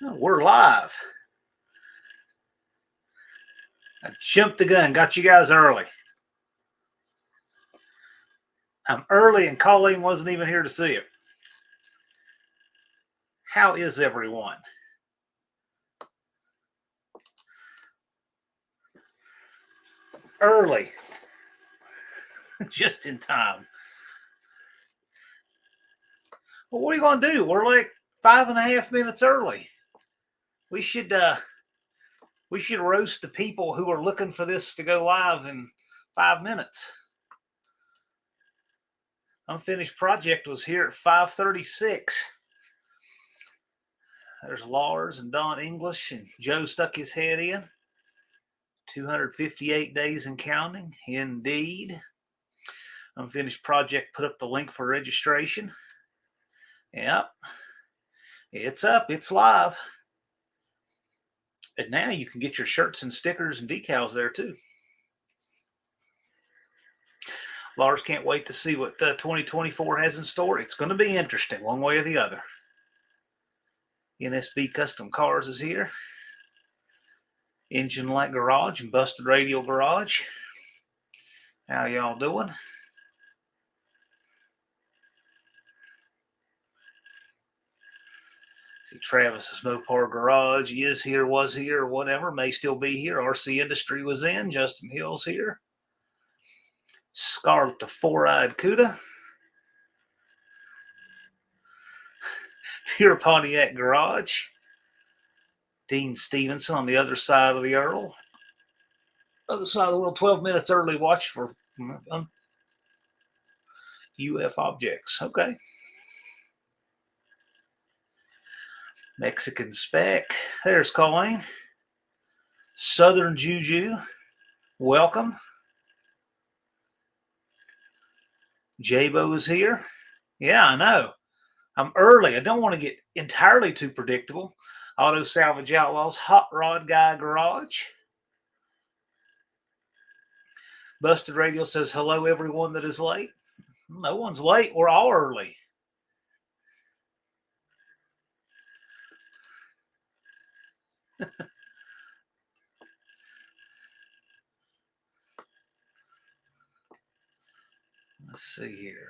Oh, we're live. I jumped the gun, got you guys early. I'm early and Colleen wasn't even here to see it. How is everyone? Early. Just in time. Well, what are you going to do? We're like 5.5 minutes early. We should roast the people who are looking for this to go live in 5 minutes. Unfinished project was here at 5:36. There's Lars and Don English, and Joe stuck his head in. 258 days and counting, indeed. Unfinished project put up the link for registration. Yep, it's up, it's live. And now you can get your shirts and stickers and decals there too. Lars can't wait to see what 2024 has in store. It's going to be interesting one way or the other. NSB Custom Cars is here. Engine Light Garage and Busted Radio Garage. How y'all doing? See, Travis's Mopar Garage is here, was here, or whatever, may still be here. RC Industry was in. Justin Hill's here. Scarlett the Four-Eyed Cuda. Pure Pontiac Garage. Dean Stevenson on the other side of the Earl. Other side of the world, 12 minutes early watch for UF objects. Okay. Mexican Spec. There's Colleen. Southern Juju. Welcome. J-Bo is here. Yeah, I know. I'm early. I don't want to get entirely too predictable. Auto Salvage Outlaws. Hot Rod Guy Garage. Busted Radio says, hello, everyone that is late. No one's late. We're all early. Let's see here.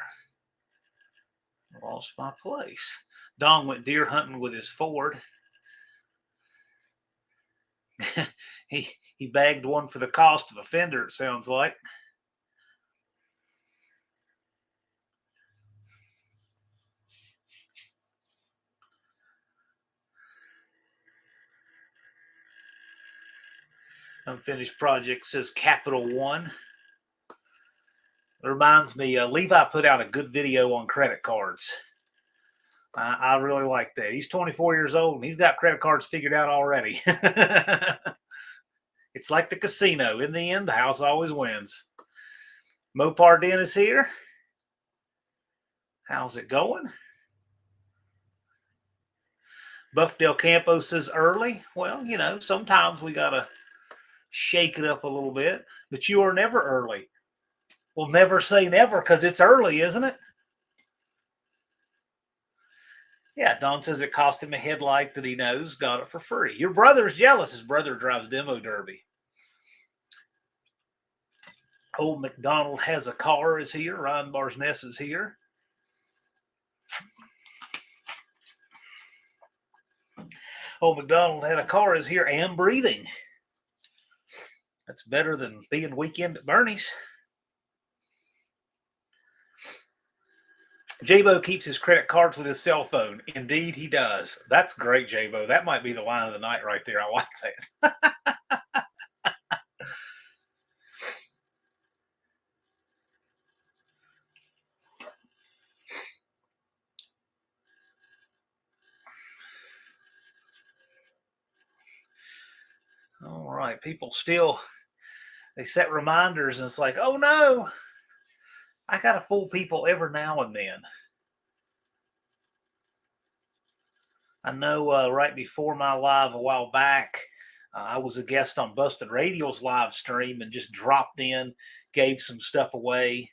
Lost my place. Don went deer hunting with his Ford. he bagged one for the cost of a fender, it sounds like. Unfinished project says Capital One. It reminds me, Levi put out a good video on credit cards. I really like that. He's 24 years old and he's got credit cards figured out already. It's like the casino. In the end, the house always wins. Mopar Den is here. How's it going? Buff Del Campo says early. Well, you know, sometimes we got to shake it up a little bit. But you are never early. We'll never say never because it's early, isn't it? Yeah, Don says it cost him a headlight that he knows. Got it for free. Your brother's jealous. His brother drives Demo Derby. Old McDonald has a car is here. Ryan Barsness is here. Old McDonald had a car is here and breathing. That's better than being weekend at Bernie's. J-Bo keeps his credit cards with his cell phone. Indeed, he does. That's great, J-Bo. That might be the line of the night right there. I like that. All right. People still, they set reminders and it's like, oh no, I got to fool people every now and then. I know right before my live a while back, I was a guest on Busted Radio's live stream and just dropped in, gave some stuff away,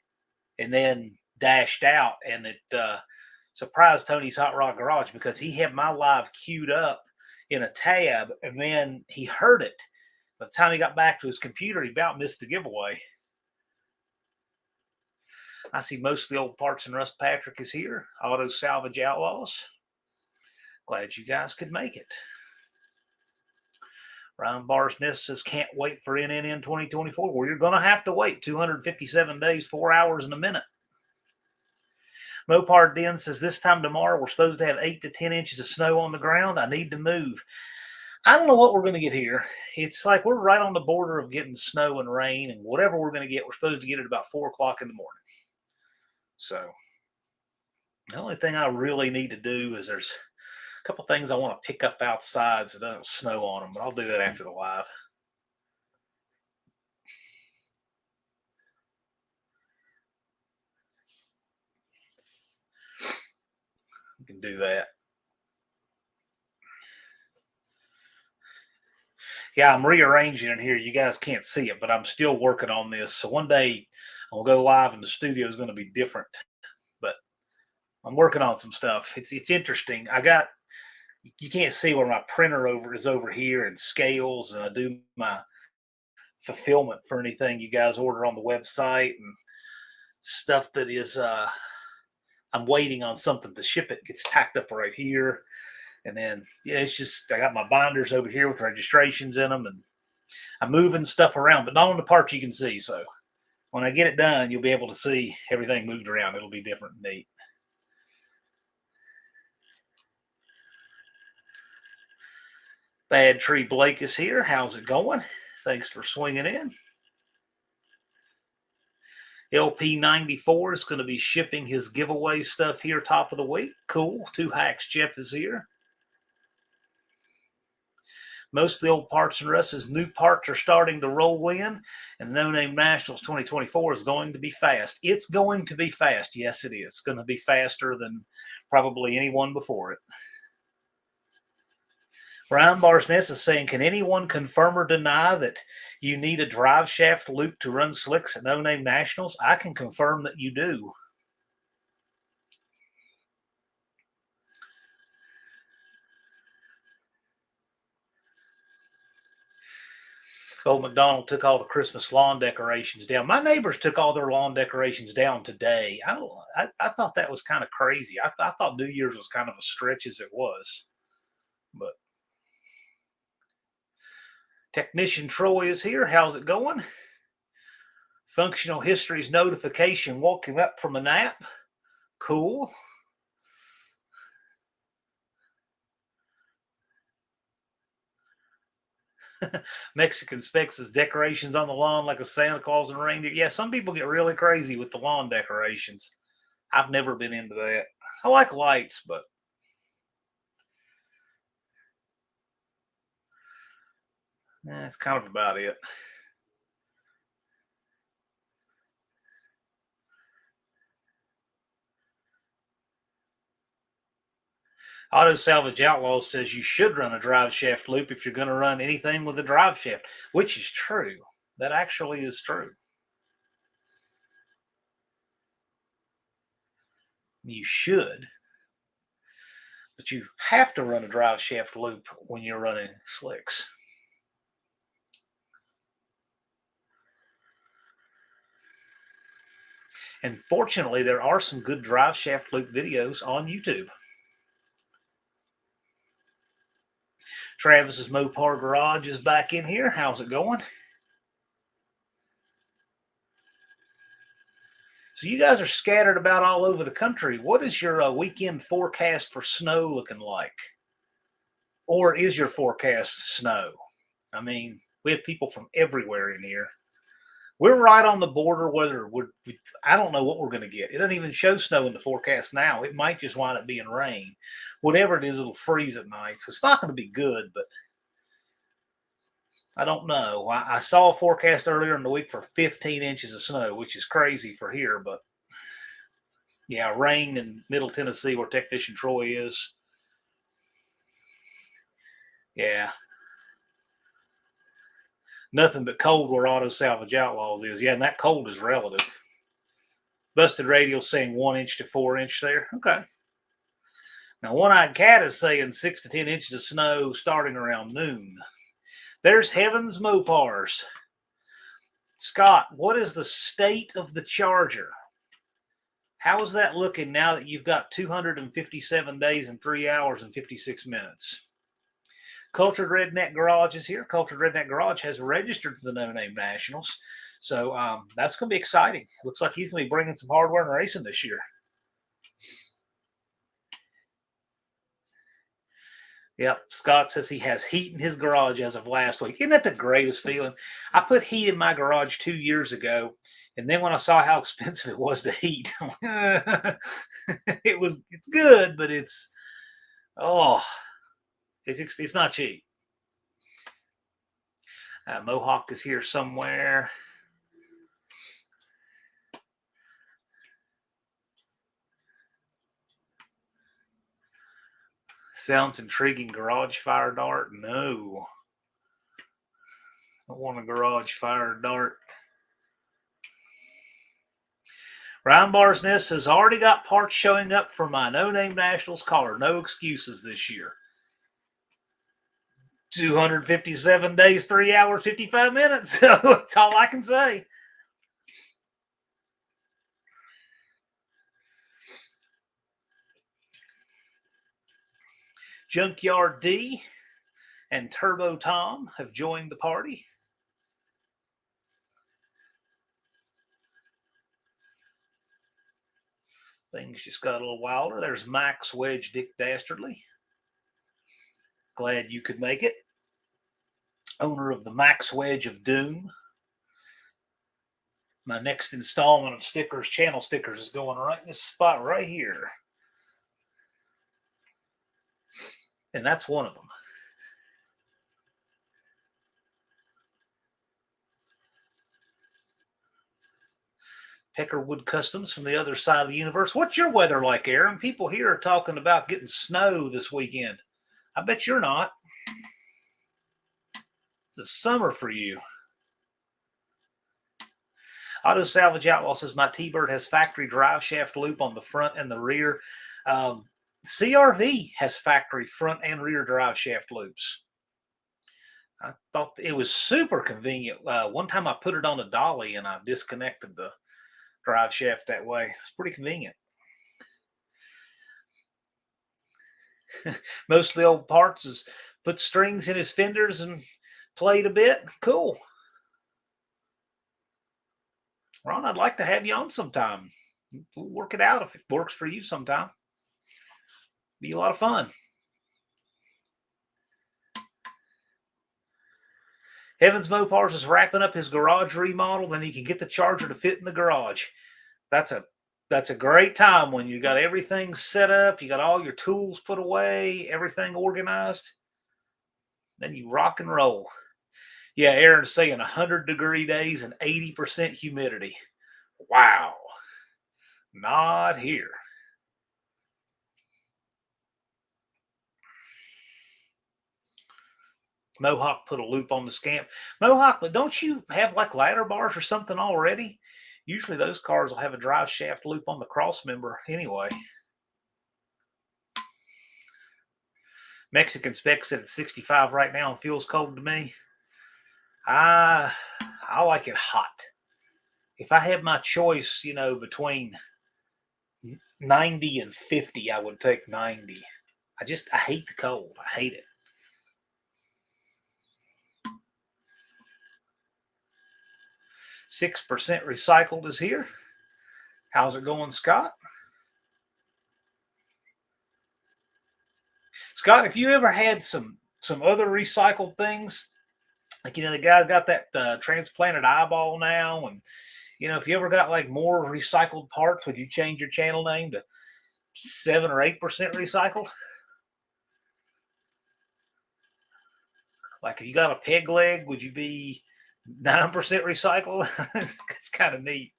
and then dashed out. And it surprised Tony's Hot Rod Garage because he had my live queued up in a tab, and then he heard it. By the time he got back to his computer, he about missed the giveaway. I see most of the old parts and Rust Patrick is here. Auto Salvage Outlaws. Glad you guys could make it. Ryan Barsness says, can't wait for NNN 2024. Well, you're going to have to wait 257 days, 4 hours, and a minute. Mopard Den says, this time tomorrow, we're supposed to have 8 to 10 inches of snow on the ground. I need to move. I don't know what we're going to get here. It's like we're right on the border of getting snow and rain, and whatever we're going to get, we're supposed to get it about 4 o'clock in the morning. So the only thing I really need to do is there's a couple things I want to pick up outside so it doesn't snow on them, but I'll do that after the live. You can do that. Yeah, I'm rearranging in here. You guys can't see it, but I'm still working on this. So one day I'll go live and the studio is going to be different. But I'm working on some stuff. It's interesting. You can't see where my printer is over here and scales, and I do my fulfillment for anything you guys order on the website and stuff that is I'm waiting on something to ship. It gets tacked up right here. And then, yeah, it's just, I got my binders over here with registrations in them, and I'm moving stuff around, but not on the parts you can see. So when I get it done, you'll be able to see everything moved around. It'll be different and neat. Bad Tree Blake is here. How's it going? Thanks for swinging in. LP94 is going to be shipping his giveaway stuff here top of the week. Cool. Two Hacks Jeff is here. Most of the old parts and Russ's new parts are starting to roll in, and No Name Nationals 2024 is going to be fast. It's going to be fast. Yes, it is. It's going to be faster than probably anyone before it. Ryan Barsness is saying, can anyone confirm or deny that you need a drive shaft loop to run slicks at No Name Nationals? I can confirm that you do. Old McDonald took all the Christmas lawn decorations down. My neighbors took all their lawn decorations down today. I thought that was kind of crazy. I thought New Year's was kind of a stretch as it was. But Technician Troy is here. How's it going? Functional History's notification woke up from a nap. Cool. Mexican Specs is decorations on the lawn like a Santa Claus and reindeer. Yeah, some people get really crazy with the lawn decorations. I've never been into that. I like lights, but that's kind of about it. Auto Salvage Outlaws says you should run a drive shaft loop if you're going to run anything with a drive shaft, which is true. That actually is true. You should, but you have to run a drive shaft loop when you're running slicks. And fortunately, there are some good drive shaft loop videos on YouTube. Travis's Mopar Garage is back in here. How's it going? So you guys are scattered about all over the country. What is your weekend forecast for snow looking like? Or is your forecast snow? I mean, we have people from everywhere in here. We're right on the border whether I don't know what we're going to get. It doesn't even show snow in the forecast now. It might just wind up being rain. Whatever it is, it'll freeze at night. So it's not going to be good, but I don't know. I saw a forecast earlier in the week for 15 inches of snow, which is crazy for here. But yeah, rain in Middle Tennessee where Technician Troy is. Yeah. Nothing but cold where Auto Salvage Outlaws is. Yeah, and that cold is relative. Busted Radio saying 1 inch to 4 inch there. Okay. Now, One-Eyed Cat is saying 6 to 10 inches of snow starting around noon. There's Heaven's Mopars. Scott, what is the state of the Charger? How is that looking now that you've got 257 days and 3 hours and 56 minutes? Cultured Redneck Garage is here. Cultured Redneck Garage has registered for the No Name Nationals. So that's going to be exciting. Looks like he's going to be bringing some hardware and racing this year. Yep, Scott says he has heat in his garage as of last week. Isn't that the greatest feeling? I put heat in my garage 2 years ago, and then when I saw how expensive it was to heat, it's good, but it's not cheap. Mohawk is here somewhere. Sounds intriguing. Garage fire dart? No. I want a garage fire dart. Ryan Barsness has already got parts showing up for my No Name Nationals car. No excuses this year. 257 days, 3 hours, 55 minutes. So that's all I can say. Junkyard D and Turbo Tom have joined the party. Things just got a little wilder. There's Max Wedge Dick Dastardly. Glad you could make it. Owner of the Max Wedge of Doom. My next installment of stickers, channel stickers, is going right in this spot right here. And that's one of them. Peckerwood Customs from the other side of the universe. What's your weather like, Aaron? People here are talking about getting snow this weekend. I bet you're not. It's a summer for you. Auto Salvage Outlaw says my T-Bird has factory drive shaft loop on the front and the rear. CRV has factory front and rear drive shaft loops. I thought it was super convenient. One time I put it on a dolly and I disconnected the drive shaft that way. It's pretty convenient. Most of the old parts is put strings in his fenders and played a bit. Cool. Ron, I'd like to have you on sometime. We'll work it out if it works for you sometime. Be a lot of fun. Heavens Mopars is wrapping up his garage remodel, then he can get the Charger to fit in the garage. That's a great time when you got everything set up, you got all your tools put away, everything organized. Then you rock and roll. Yeah, Aaron's saying 100-degree days and 80% humidity. Wow. Not here. Mohawk put a loop on the Scamp. Mohawk, but don't you have like ladder bars or something already? Usually those cars will have a drive shaft loop on the cross member anyway. Mexican Spec said it's 65 right now and feels cold to me. I like it hot. If I had my choice, between 90 and 50, I would take 90. I hate the cold. I hate it. %6 recycled is here. How's it going, Scott? Scott, if you ever had some other recycled things, like, the guy got that transplanted eyeball now, and, if you ever got like more recycled parts, would you change your channel name to 7 or 8% recycled? Like if you got a peg leg, would you be 9% recycled? It's kind of neat.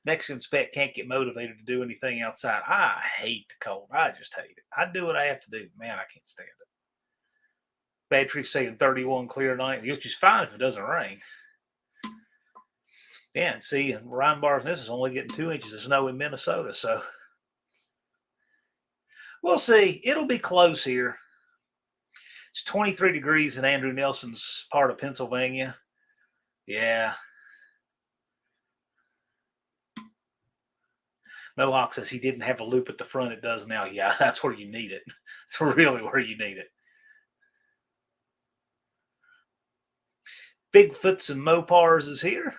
Mexican Spec can't get motivated to do anything outside. I hate the cold. I just hate it. I do what I have to do. Man, I can't stand it. Battery saying 31 clear night, which is fine if it doesn't rain. Yeah, and see, Ryan Bars, this is only getting 2 inches of snow in Minnesota, so We'll see. It'll be close here. It's 23 degrees in Andrew Nelson's part of Pennsylvania. Yeah. Mohawk says he didn't have a loop at the front. It does now. Yeah, that's where you need it. It's really where you need it. Bigfoots and Mopars is here.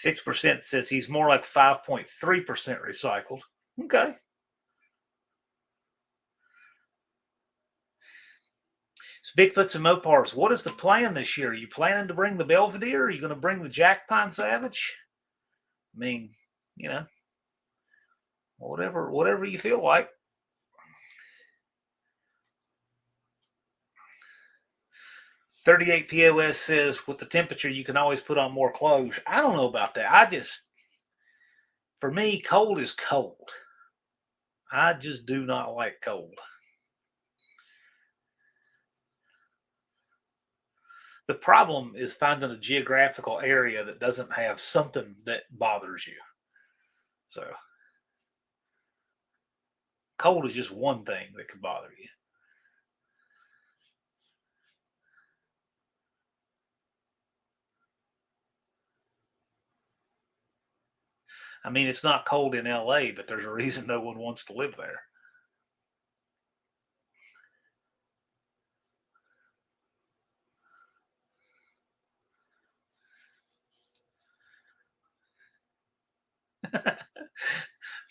%6 says he's more like 5.3% recycled. Okay. So Bigfoots and Mopars, what is the plan this year? Are you planning to bring the Belvedere? Are you going to bring the Jack Pine Savage? I mean, whatever you feel like. 38 POS says with the temperature, you can always put on more clothes. I don't know about that. For me, cold is cold. I just do not like cold. The problem is finding a geographical area that doesn't have something that bothers you. So cold is just one thing that could bother you. I mean, it's not cold in LA, but there's a reason no one wants to live there.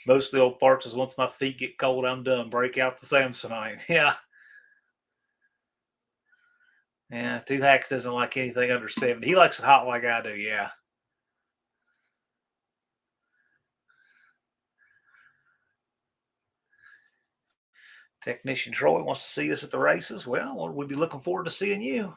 Most of the old parts is once my feet get cold, I'm done. Break out the Samsonite. Yeah. Yeah. Two Hacks doesn't like anything under 70. He likes it hot like I do. Yeah. Technician Troy wants to see us at the races. Well, we'd be looking forward to seeing you.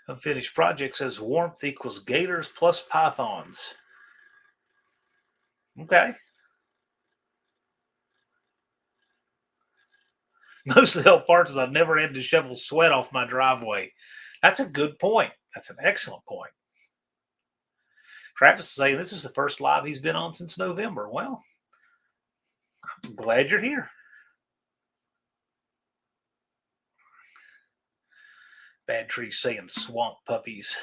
Unfinished project says warmth equals gators plus pythons. Okay. Most of the help parts is I've never had to shovel sweat off my driveway. That's a good point. That's an excellent point. Travis is saying this is the first live he's been on since November. Well, I'm glad you're here. Bad Tree saying swamp puppies.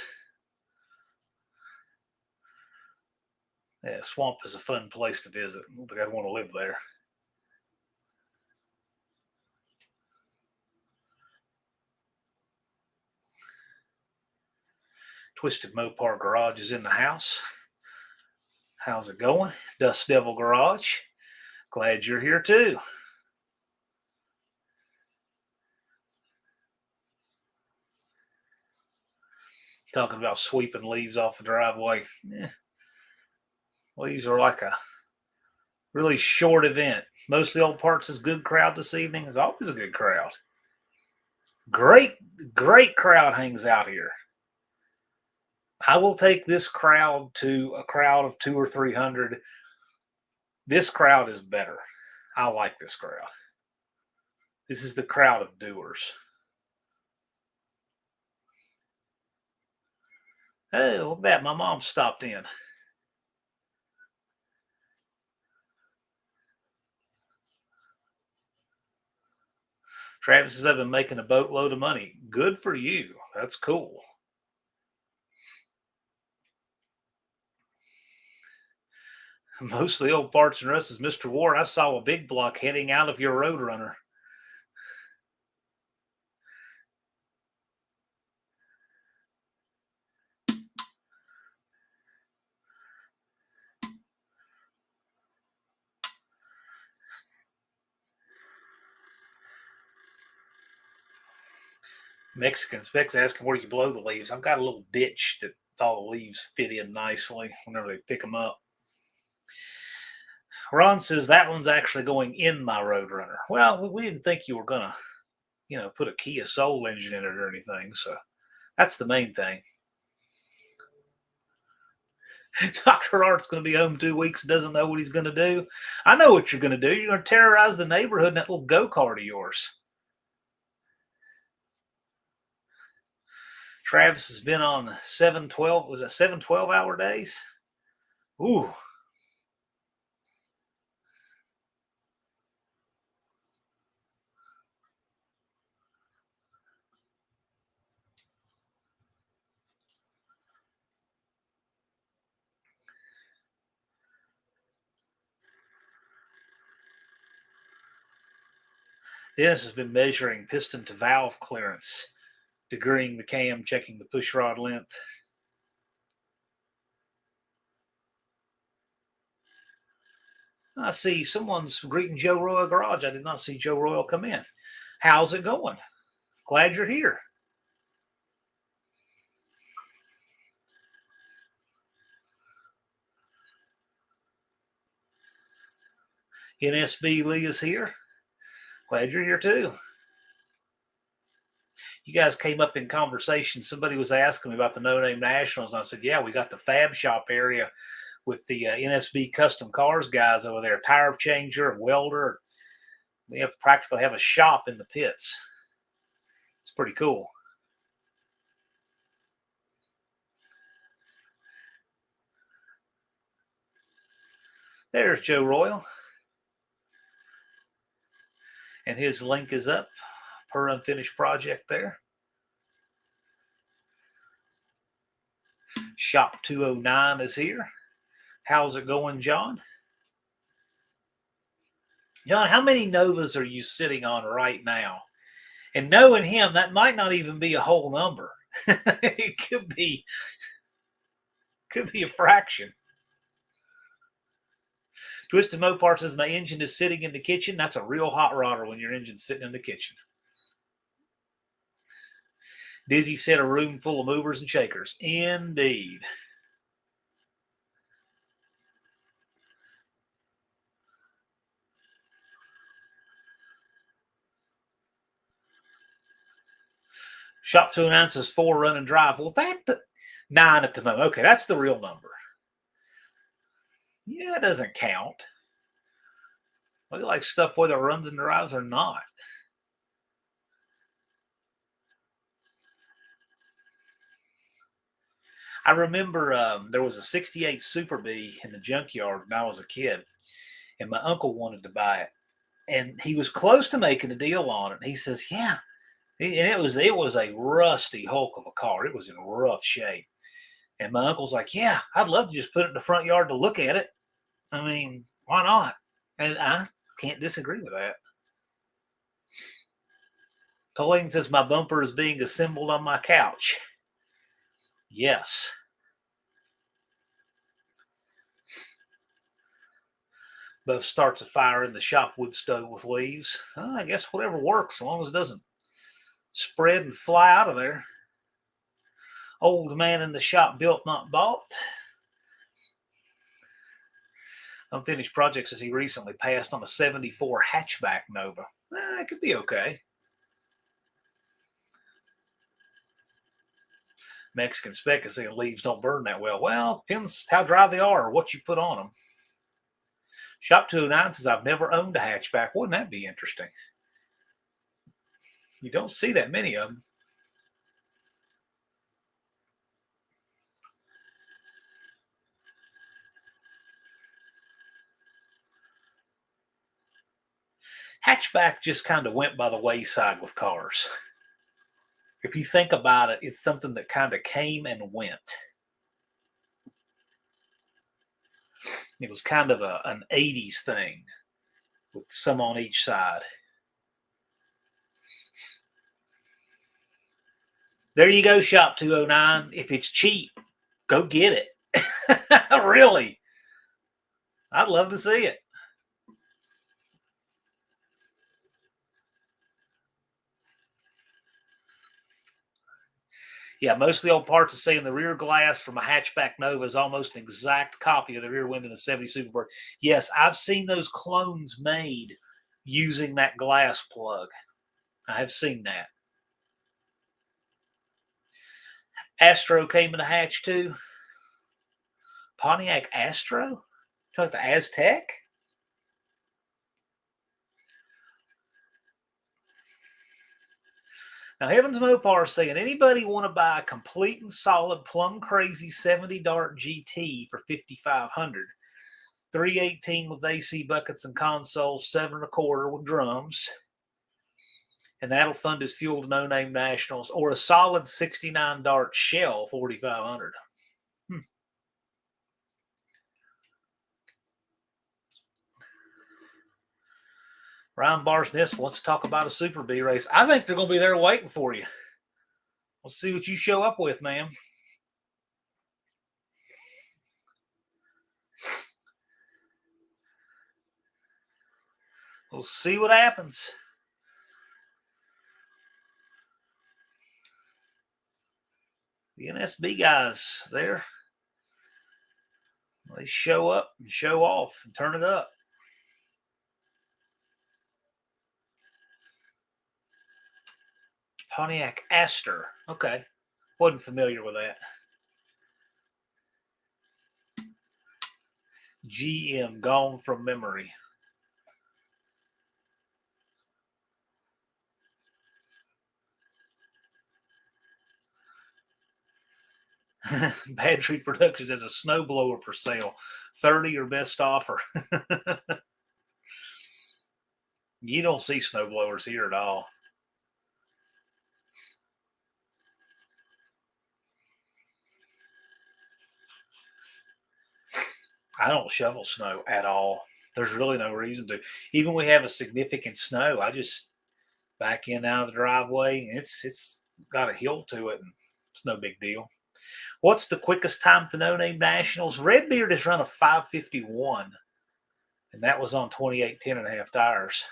Yeah, swamp is a fun place to visit. I don't think I'd want to live there. Twisted Mopar Garage is in the house. How's it going? Dust Devil Garage. Glad you're here too. Talking about sweeping leaves off the driveway. Leaves are like a really short event. Mostly Old Parts is good crowd this evening. It's always a good crowd. Great crowd hangs out here. I will take this crowd to a crowd of 200 or 300. This crowd is better. I like this crowd. This is the crowd of doers. Hey, look at that. My mom stopped in. Travis says, I've been making a boatload of money. Good for you. That's cool. Most of the Old Parts and Russ is Mr. Ward. I saw a big block heading out of your Roadrunner. Mexican Specs asking where you blow the leaves. I've got a little ditch that all the leaves fit in nicely whenever they pick them up. Ron says that one's actually going in my Roadrunner. Well, we didn't think you were going to, put a Kia Soul engine in it or anything. So that's the main thing. Dr. Art's going to be home 2 weeks, doesn't know what he's going to do. I know what you're going to do. You're going to terrorize the neighborhood in that little go-kart of yours. Travis has been on 7-12. Was it 7 12-hour days? Ooh. Dennis has been measuring piston to valve clearance, degreeing the cam, checking the push rod length. I see someone's greeting Joe Royal Garage. I did not see Joe Royal come in. How's it going? Glad you're here. NSB Lee is here. Glad you're here too. You guys came up in conversation. Somebody was asking me about the No Name Nationals. And I said, yeah, we got the fab shop area with the NSB custom cars guys over there, tire changer, welder. We have practically have a shop in the pits. It's pretty cool. There's Joe Royal. And his link is up per unfinished project there. Shop 209 is here. How's it going, John? John, how many Novas are you sitting on right now? And knowing him, that might not even be a whole number. It could be a fraction. Twisted Mopar says my engine is sitting in the kitchen. That's a real hot rodder when your engine's sitting in the kitchen. Dizzy said a room full of movers and shakers. Indeed. Shop 209 says 4 run and drive. Well, 9 at the moment. Okay, that's the real number. Yeah, it doesn't count. We like stuff whether it runs and drives or not. I remember there was a 68 Super Bee in the junkyard when I was a kid, and my uncle wanted to buy it. And he was close to making a deal on it. And he says, yeah. And it was a rusty hulk of a car. It was in rough shape. And my uncle's like, yeah, I'd love to just put it in the front yard to look at it. I mean, why not? And I can't disagree with that. Colleen says my bumper is being assembled on my couch. Yes. Buff starts a fire in the shop wood stove with leaves. I guess whatever works, as long as it doesn't spread and fly out of there. Old man in the shop built, not bought. Unfinished project says he recently passed on a 74 hatchback Nova. It could be okay. Mexican Spec is saying leaves don't burn that well. Well, depends how dry they are or what you put on them. Shop 209 says I've never owned a hatchback. Wouldn't that be interesting? You don't see that many of them. Hatchback just kind of went by the wayside with cars. If you think about it, it's something that kind of came and went. It was kind of an 80s thing with some on each side. There you go, Shop 209. If it's cheap, go get it. Really. I'd love to see it. Yeah, most of the old parts are saying the rear glass from a hatchback Nova is almost an exact copy of the rear window in a 70 Superbird. Yes, I've seen those clones made using that glass plug. I have seen that. Astro came in a hatch too. Pontiac Astro? Talk the Aztec? Now, Heavens Mopar is saying, anybody want to buy a complete and solid plum crazy 70 Dart GT for $5,500? 318 with AC buckets and consoles, 7.25 with drums. And that'll fund his fuel to No Name Nationals, or a solid 69 Dart shell, 4,500. Ryan Barsness wants to talk about a Super B race. I think they're going to be there waiting for you. We'll see what you show up with, man. We'll see what happens. The NSB guys there, they show up and show off and turn it up. Pontiac Aster. Okay. Wasn't familiar with that. GM, gone from memory. Bad Tree Productions has a snowblower for sale. 30 or best offer. You don't see snowblowers here at all. I don't shovel snow at all. There's really no reason to. Even when we have a significant snow, I just back in out of the driveway. It's got a hill to it, and it's no big deal. What's the quickest time to No Name Nationals? Redbeard has run a 5:51, and that was on 28 10.5 tires.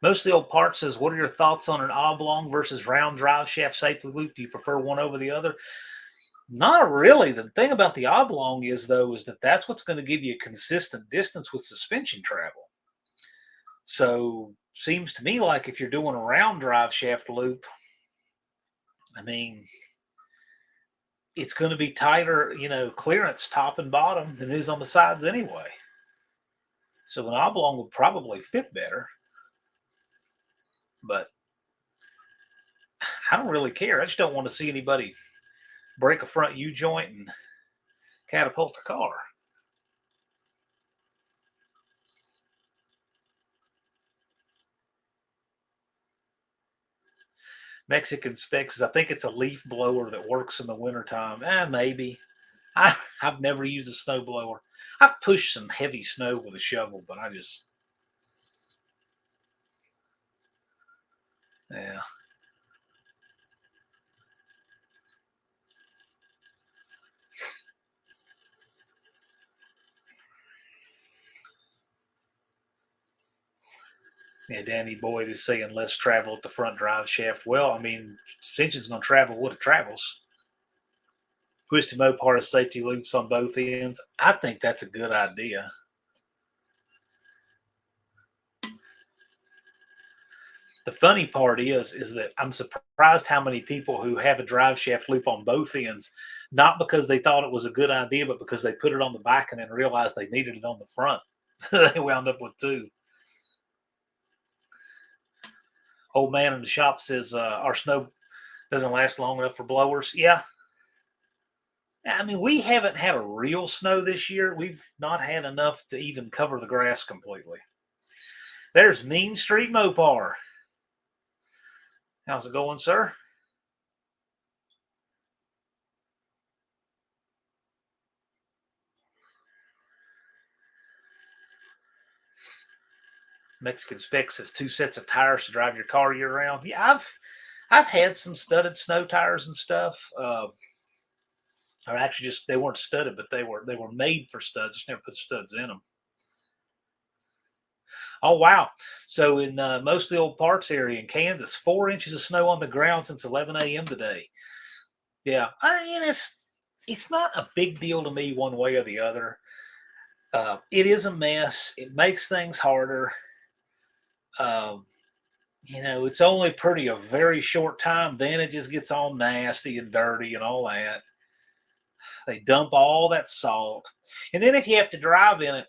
Most of the old part says, what are your thoughts on an oblong versus round drive shaft safety loop? Do you prefer one over the other? Not really. The thing about the oblong is, though, is that that's what's going to give you a consistent distance with suspension travel. So seems to me like if you're doing a round drive shaft loop, I mean, it's going to be tighter, clearance top and bottom than it is on the sides anyway. So an oblong would probably fit better. But I don't really care. I just don't want to see anybody break a front U-joint and catapult the car. Mexican Specs, I think it's a leaf blower that works in the wintertime. Maybe. I've never used a snow blower. I've pushed some heavy snow with a shovel, but yeah. Yeah, Danny Boyd is saying less travel at the front drive shaft. Well, I mean, suspension's going to travel what it travels. Twisted Mopar has safety loops on both ends. I think that's a good idea. The funny part is that I'm surprised how many people who have a drive shaft loop on both ends, not because they thought it was a good idea, but because they put it on the back and then realized they needed it on the front. So they wound up with two. Old man in the shop says our snow doesn't last long enough for blowers. Yeah. I mean, we haven't had a real snow this year. We've not had enough to even cover the grass completely. There's Mean Street Mopar. How's it going, sir? Mexican Specs has 2 sets of tires to drive your car year round. Yeah, I've had some studded snow tires and stuff. Or actually, just they weren't studded, but they were made for studs. Just never put studs in them. Oh wow! So in most of the old parts area in Kansas, 4 inches of snow on the ground since 11 a.m. today. Yeah, I mean it's not a big deal to me one way or the other. It is a mess. It makes things harder. It's only pretty a very short time. Then it just gets all nasty and dirty and all that. They dump all that salt. And then if you have to drive in it,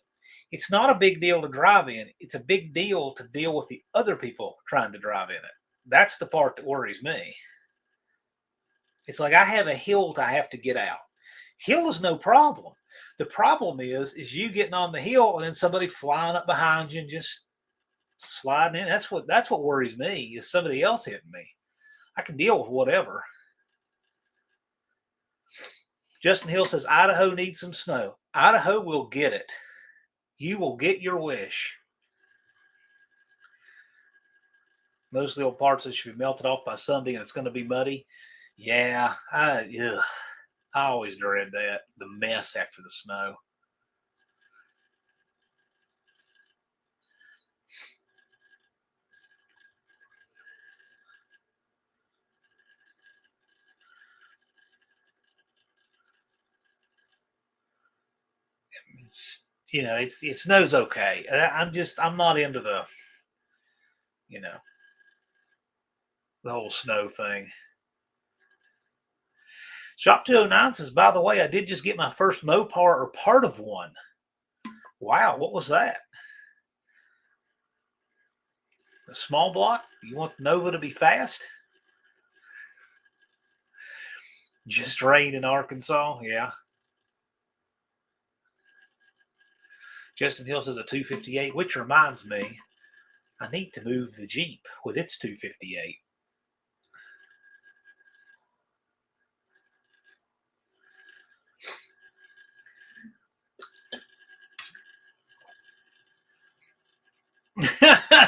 it's not a big deal to drive in. It's a big deal to deal with the other people trying to drive in it. That's the part that worries me. It's like I have a hill I have to get out. Hill is no problem. The problem is you getting on the hill and then somebody flying up behind you and just sliding in. That's what worries me is somebody else hitting me. I can deal with whatever. Justin Hill says Idaho needs some snow. Idaho will get it. You will get your wish. Most of the old parts that should be melted off by Sunday and it's going to be muddy. Yeah, I always dread that. The mess after the snow. It snows okay. I'm not into the whole snow thing. Shop 209 says, by the way, I did just get my first Mopar or part of one. Wow, what was that? A small block? You want Nova to be fast? Just rain in Arkansas? Yeah. Justin Hill says a 258, which reminds me, I need to move the Jeep with its 258.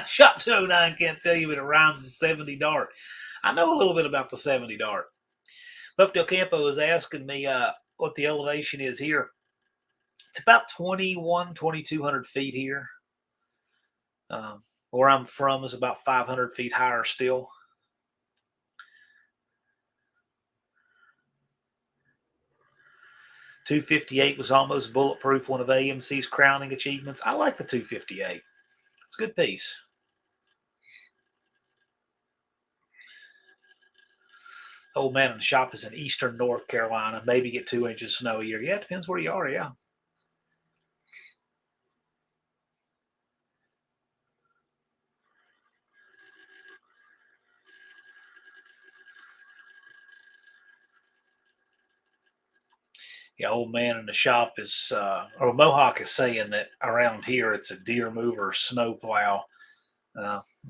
Shop 209 can't tell you, but it rhymes with 70 Dart. I know a little bit about the 70 Dart. Buff Del Campo is asking me what the elevation is here. It's about 2,200 feet here. Where I'm from is about 500 feet higher still. .258 was almost bulletproof, one of AMC's crowning achievements. I like the 258. It's a good piece. Old man in the shop is in eastern North Carolina. Maybe get 2 inches of snow a year. Yeah, it depends where you are, yeah. Yeah, old man in the shop is, or Mohawk is saying that around here it's a deer mover snow plow.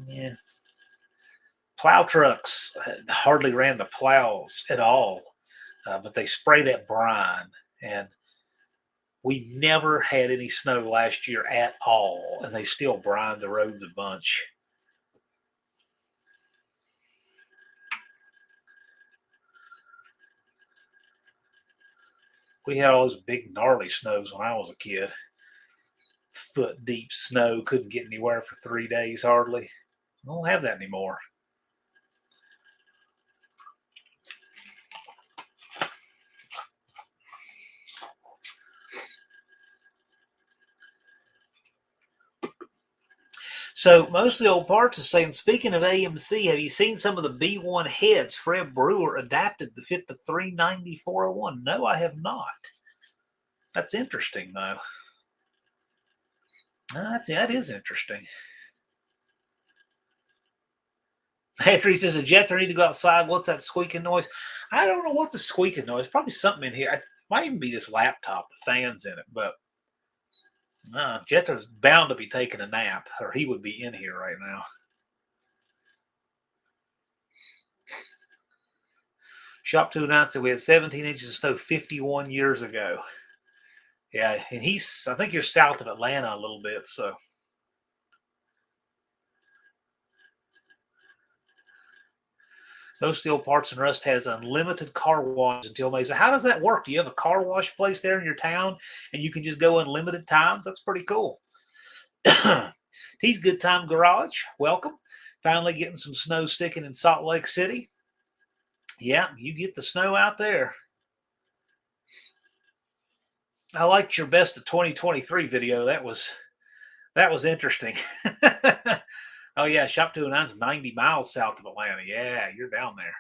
Yeah. Plow trucks hardly ran the plows at all, but they spray that brine. And we never had any snow last year at all, and they still brined the roads a bunch. We had all those big gnarly snows when I was a kid. Foot deep snow, couldn't get anywhere for 3 days hardly. We don't have that anymore. So most of the old parts is saying, speaking of AMC, have you seen some of the B1 heads Fred Brewer adapted to fit the 390 401? No, I have not. That's interesting, though. That is interesting. Patrick says, a jet need to go outside. What's that squeaking noise? I don't know what the squeaking noise. Probably something in here. It might even be this laptop, the fans in it. But Jethro's bound to be taking a nap, or he would be in here right now. Shop 209 said we had 17 inches of snow 51 years ago. Yeah, and I think you're south of Atlanta a little bit, so. No Steel Parts and Rust has unlimited car wash until May. So how does that work? Do you have a car wash place there in your town and you can just go unlimited times? That's pretty cool. T's Good Time Garage, welcome. Finally getting some snow sticking in Salt Lake City. Yeah, you get the snow out there. I liked your best of 2023 video. That was interesting. Oh, yeah, Shop 209's 90 miles south of Atlanta. Yeah, you're down there.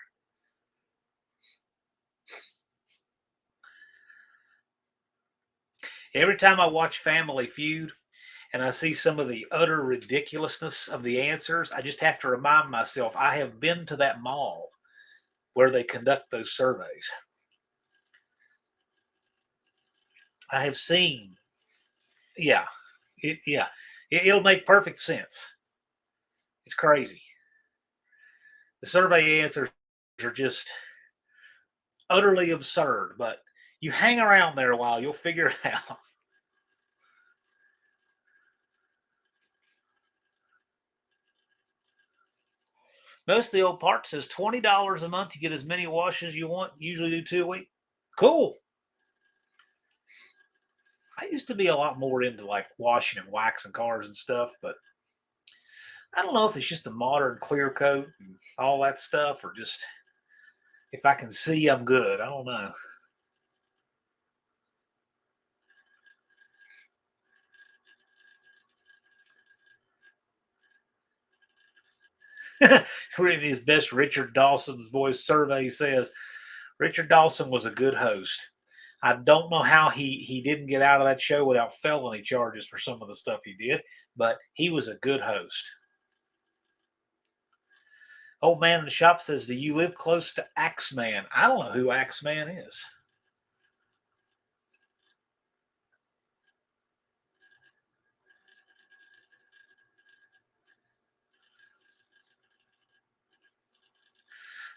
Every time I watch Family Feud and I see some of the utter ridiculousness of the answers, I just have to remind myself I have been to that mall where they conduct those surveys. I have seen, yeah, it'll make perfect sense. It's crazy. The survey answers are just utterly absurd, but you hang around there a while, you'll figure it out. Most of the old parts says $20 a month. You get as many washes as you want. Usually do 2 a week. Cool. I used to be a lot more into like washing and waxing cars and stuff, but I don't know if it's just a modern clear coat and all that stuff, or just if I can see, I'm good. I don't know. Reading his best Richard Dawson's voice survey says Richard Dawson was a good host. I don't know how he didn't get out of that show without felony charges for some of the stuff he did, but he was a good host. Old man in the shop says, "Do you live close to Axeman?" I don't know who Axeman is.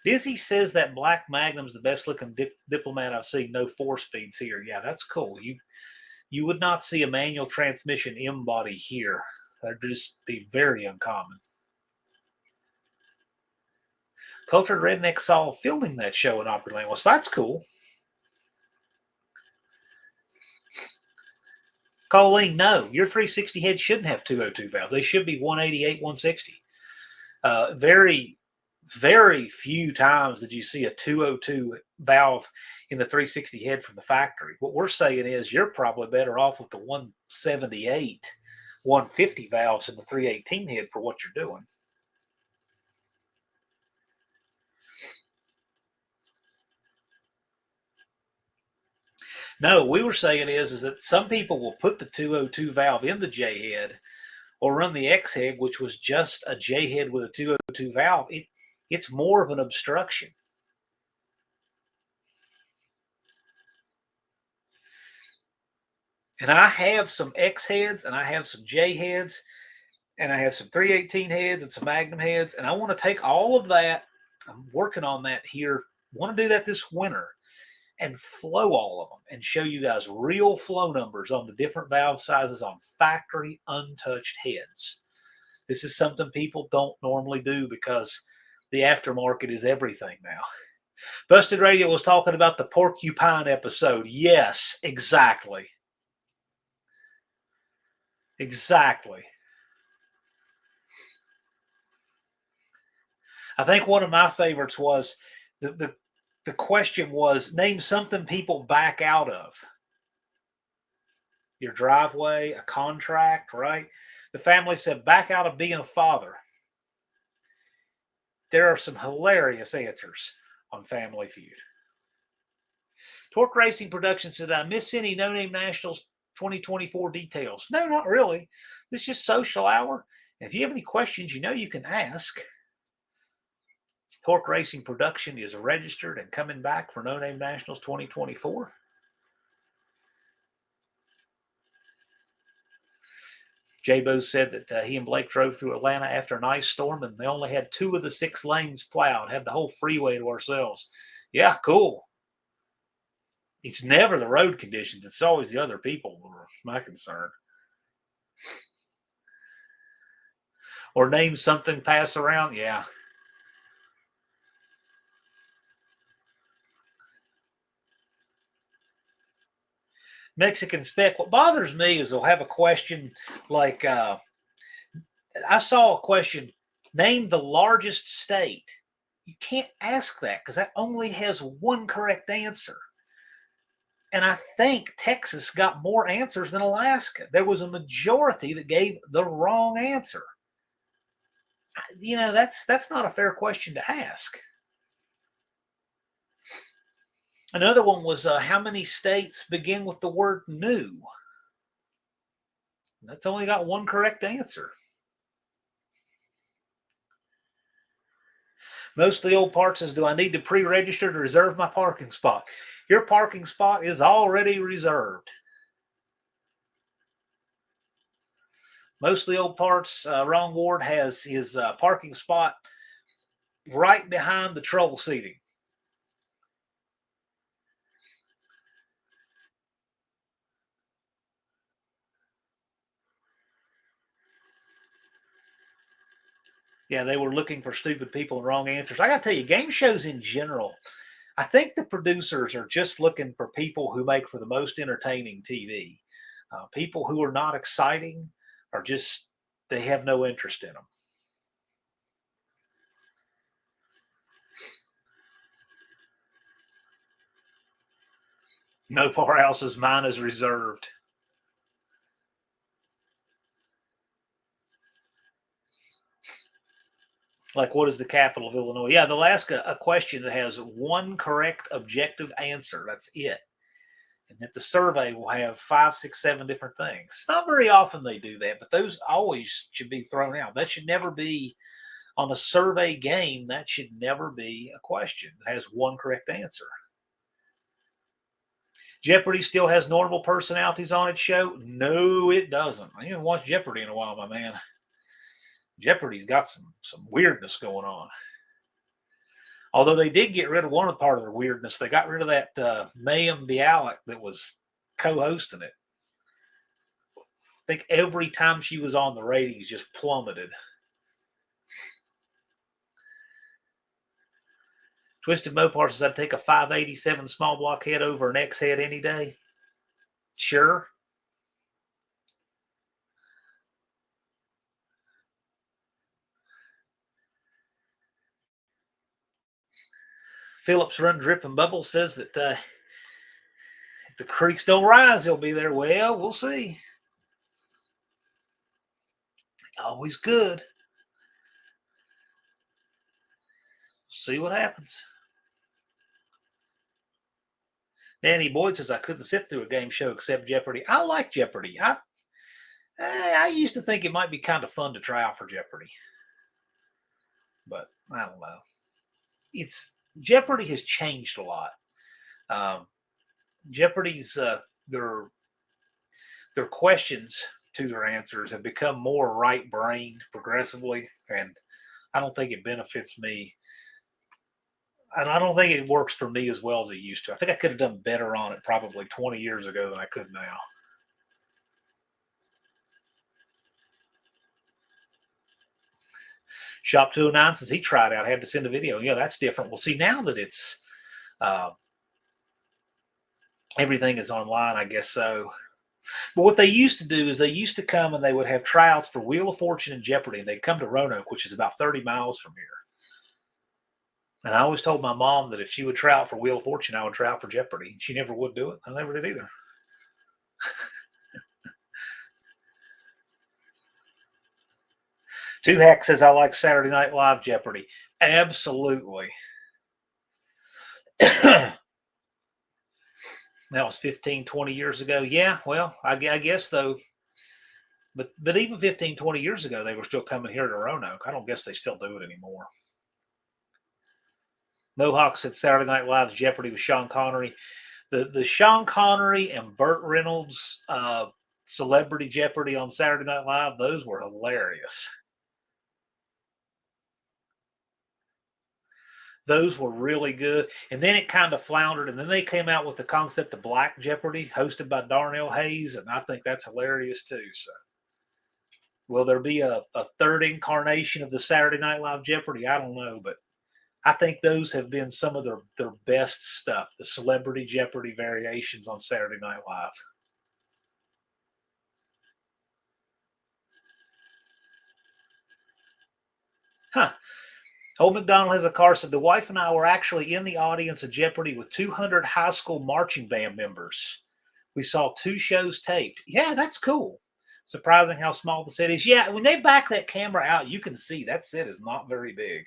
Dizzy says that Black Magnum's the best looking diplomat I've seen. No 4-speeds here. Yeah, that's cool. You would not see a manual transmission M body here. That'd just be very uncommon. Cultured Redneck saw filming that show in Opryland. Well, so that's cool. Colleen, no, your 360 head shouldn't have 202 valves. They should be 188, 160. Very, very few times did you see a 202 valve in the 360 head from the factory. What we're saying is you're probably better off with the 178, 150 valves in the 318 head for what you're doing. No, we were saying is that some people will put the 202 valve in the J head or run the X head, which was just a J head with a 202 valve. It's more of an obstruction. And I have some X heads and I have some J heads and I have some 318 heads and some Magnum heads. And I want to take all of that. I'm working on that here. I want to do that this winter and flow all of them and show you guys real flow numbers on the different valve sizes on factory untouched heads. This is something people don't normally do because the aftermarket is everything now. Busted Radio was talking about the porcupine episode. Yes, exactly. Exactly. I think one of my favorites was the question was name something people back out of. Your driveway, a contract, right? The family said back out of being a father. There are some hilarious answers on Family Feud. Torque Racing Productions said, I miss any No Name Nationals 2024 details. No, not really. It's just social hour. And if you have any questions, you know you can ask. Torque Racing Production is registered and coming back for No Name Nationals 2024. J-Bo said that he and Blake drove through Atlanta after an ice storm, and they only had 2 of the 6 lanes plowed, had the whole freeway to ourselves. Yeah, cool. It's never the road conditions. It's always the other people who are my concern. Or name something, pass around. Yeah. Mexican Spec. What bothers me is they'll have a question like, I saw a question, name the largest state. You can't ask that because that only has one correct answer. And I think Texas got more answers than Alaska. There was a majority that gave the wrong answer. That's not a fair question to ask. Another one was how many states begin with the word new? That's only got one correct answer. Most of the old parts is, do I need to pre-register to reserve my parking spot? Your parking spot is already reserved. Most of the old parts, Ron Ward has his parking spot right behind the troll seating. Yeah, they were looking for stupid people and wrong answers. I got to tell you, game shows in general, I think the producers are just looking for people who make for the most entertaining TV. People who are not exciting are just, they have no interest in them. No powerhouses, mine is reserved. Like, what is the capital of Illinois? Yeah, they'll ask a question that has one correct objective answer. That's it. And that the survey will have 5, 6, 7 different things. It's not very often they do that, but those always should be thrown out. That should never be on a survey game. That should never be a question that has one correct answer. Jeopardy still has normal personalities on its show? No, it doesn't. I haven't watched Jeopardy in a while, my man. Jeopardy's got some weirdness going on. Although they did get rid of one part of their weirdness. They got rid of that Mayim Bialik that was co-hosting it. I think every time she was on, the ratings just plummeted. Twisted Mopar says I'd take a 587 small block head over an X head any day. Sure. Phillips Run Drip and Bubble says that if the creeks don't rise, he'll be there. Well, we'll see. Always good. See what happens. Danny Boyd says I couldn't sit through a game show except Jeopardy. I like Jeopardy. I used to think it might be kind of fun to try out for Jeopardy, but I don't know. Jeopardy has changed a lot. Jeopardy's their questions to their answers have become more right-brained progressively, and I don't think it benefits me. And I don't think it works for me as well as it used to. I think I could have done better on it probably 20 years ago than I could now. Shop 209 says he tried out, had to send a video. Yeah, that's different. Well, see, now that it's everything is online, I guess so. But what they used to do is they used to come and they would have tryouts for Wheel of Fortune and Jeopardy, and they'd come to Roanoke, which is about 30 miles from here. And I always told my mom that if she would try out for Wheel of Fortune, I would try out for Jeopardy. She never would do it. I never did either. Two Hack says I like Saturday Night Live Jeopardy. Absolutely. That was 15, 20 years ago. Yeah, well, I guess though. But even 15, 20 years ago, they were still coming here to Roanoke. I don't guess they still do it anymore. Mohawk said Saturday Night Live's Jeopardy with Sean Connery. The Sean Connery and Burt Reynolds Celebrity Jeopardy on Saturday Night Live, those were hilarious. Those were really good. And then it kind of floundered. And then they came out with the concept of Black Jeopardy, hosted by Darnell Hayes. And I think that's hilarious too. So, will there be a third incarnation of the Saturday Night Live Jeopardy? I don't know. But I think those have been some of their best stuff, the Celebrity Jeopardy variations on Saturday Night Live. Huh. Old McDonald has a car said the wife and I were actually in the audience of Jeopardy with 200 high school marching band members. We saw 2 shows taped. Yeah, that's cool. Surprising how small the set is. Yeah, when they back that camera out, you can see that set is not very big.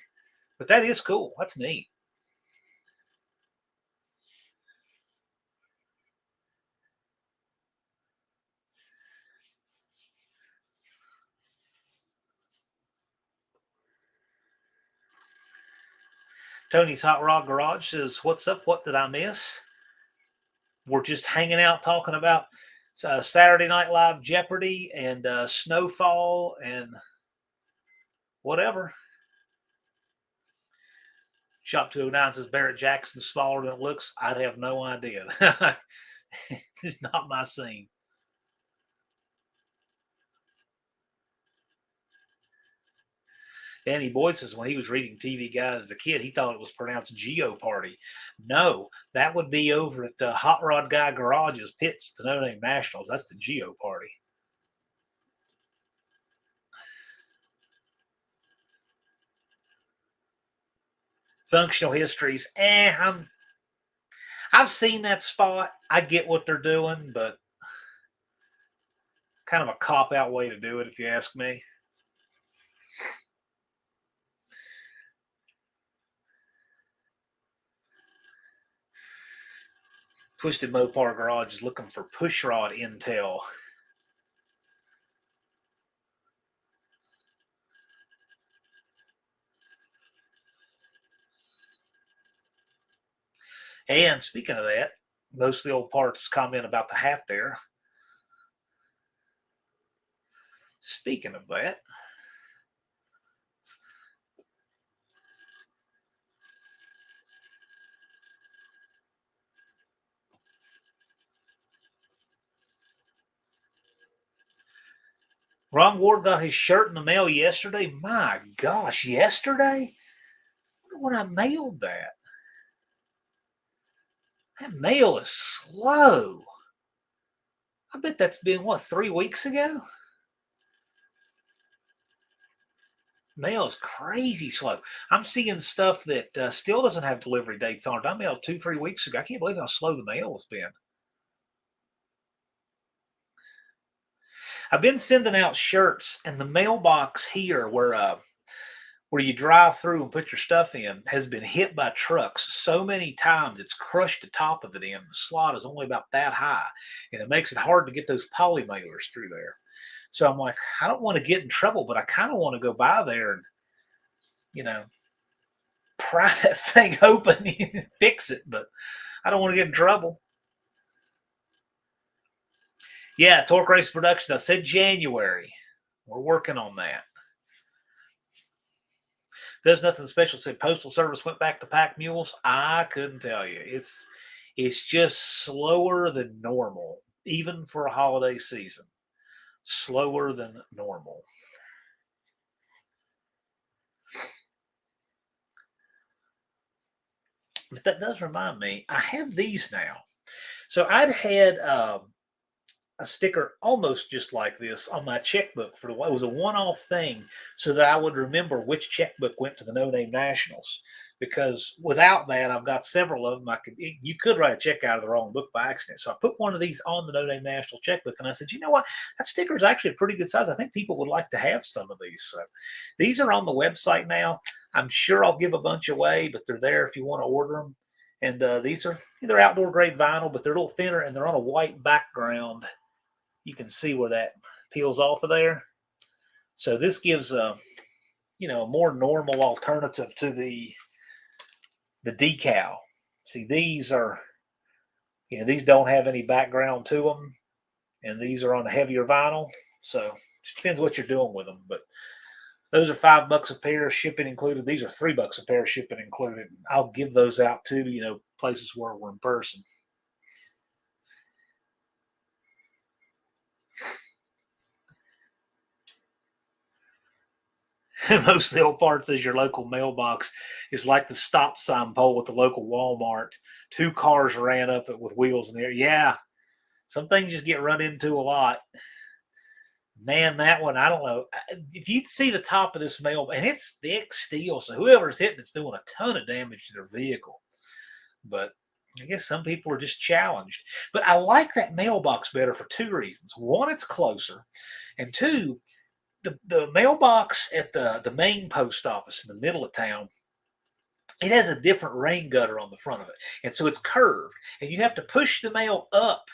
But that is cool. That's neat. Tony's Hot Rod Garage says, "What's up? What did I miss?" We're just hanging out talking about Saturday Night Live Jeopardy and Snowfall and whatever. Shop 209 says Barrett Jackson's smaller than it looks. I'd have no idea. It's not my scene. Danny Boyd says when he was reading TV Guide as a kid, he thought it was pronounced Geo Party. No, that would be over at Hot Rod Guy Garage's Pits, the No Name Nationals. That's the Geo Party. Functional histories. I've seen that spot. I get what they're doing, but kind of a cop out way to do it, if you ask me. Twisted Mopar Garage is looking for pushrod intel. And speaking of that, most of the old parts comment about the hat there. Speaking of that, Ron Ward got his shirt in the mail yesterday. My gosh, yesterday? I wonder when I mailed that. That mail is slow. I bet that's been, 3 weeks ago? Mail is crazy slow. I'm seeing stuff that still doesn't have delivery dates on it. I mailed 2-3 weeks ago. I can't believe how slow the mail has been. I've been sending out shirts, and the mailbox here where you drive through and put your stuff in has been hit by trucks so many times it's crushed the top of it in. The slot is only about that high, and it makes it hard to get those poly mailers through there. So I'm like, I don't want to get in trouble, but I kind of want to go by there and, pry that thing open and fix it, but I don't want to get in trouble. Yeah, Torque Race Productions. I said January. We're working on that. There's nothing special. Said Postal Service went back to pack mules. I couldn't tell you. It's just slower than normal, even for a holiday season. Slower than normal. But that does remind me, I have these now. So I'd had a sticker almost just like this on my checkbook it was a one-off thing so that I would remember which checkbook went to the No Name Nationals. Because without that, I've got several of them. You could write a check out of the wrong book by accident. So I put one of these on the No Name National checkbook, and I said, you know what? That sticker is actually a pretty good size. I think people would like to have some of these. So these are on the website now. I'm sure I'll give a bunch away, but they're there if you want to order them. And these are either outdoor grade vinyl, but they're a little thinner, and they're on a white background. You can see where that peels off of there. So this gives a more normal alternative to the decal. See, these are, these don't have any background to them, and these are on a heavier vinyl. So it depends what you're doing with them. But those are $5 a pair, shipping included. These are $3 a pair, shipping included. I'll give those out to places where we're in person. Most of the old parts is your local mailbox is like the stop sign pole at the local Walmart. 2 cars ran up it with wheels in the air. Yeah, some things just get run into a lot. Man, that one, I don't know. If you see the top of this mail, and it's thick steel, so whoever's hitting it's doing a ton of damage to their vehicle. But I guess some people are just challenged. But I like that mailbox better for two reasons. One, it's closer. And two, the mailbox at the main post office in the middle of town, it has a different rain gutter on the front of it. And so it's curved. And you have to push the mail up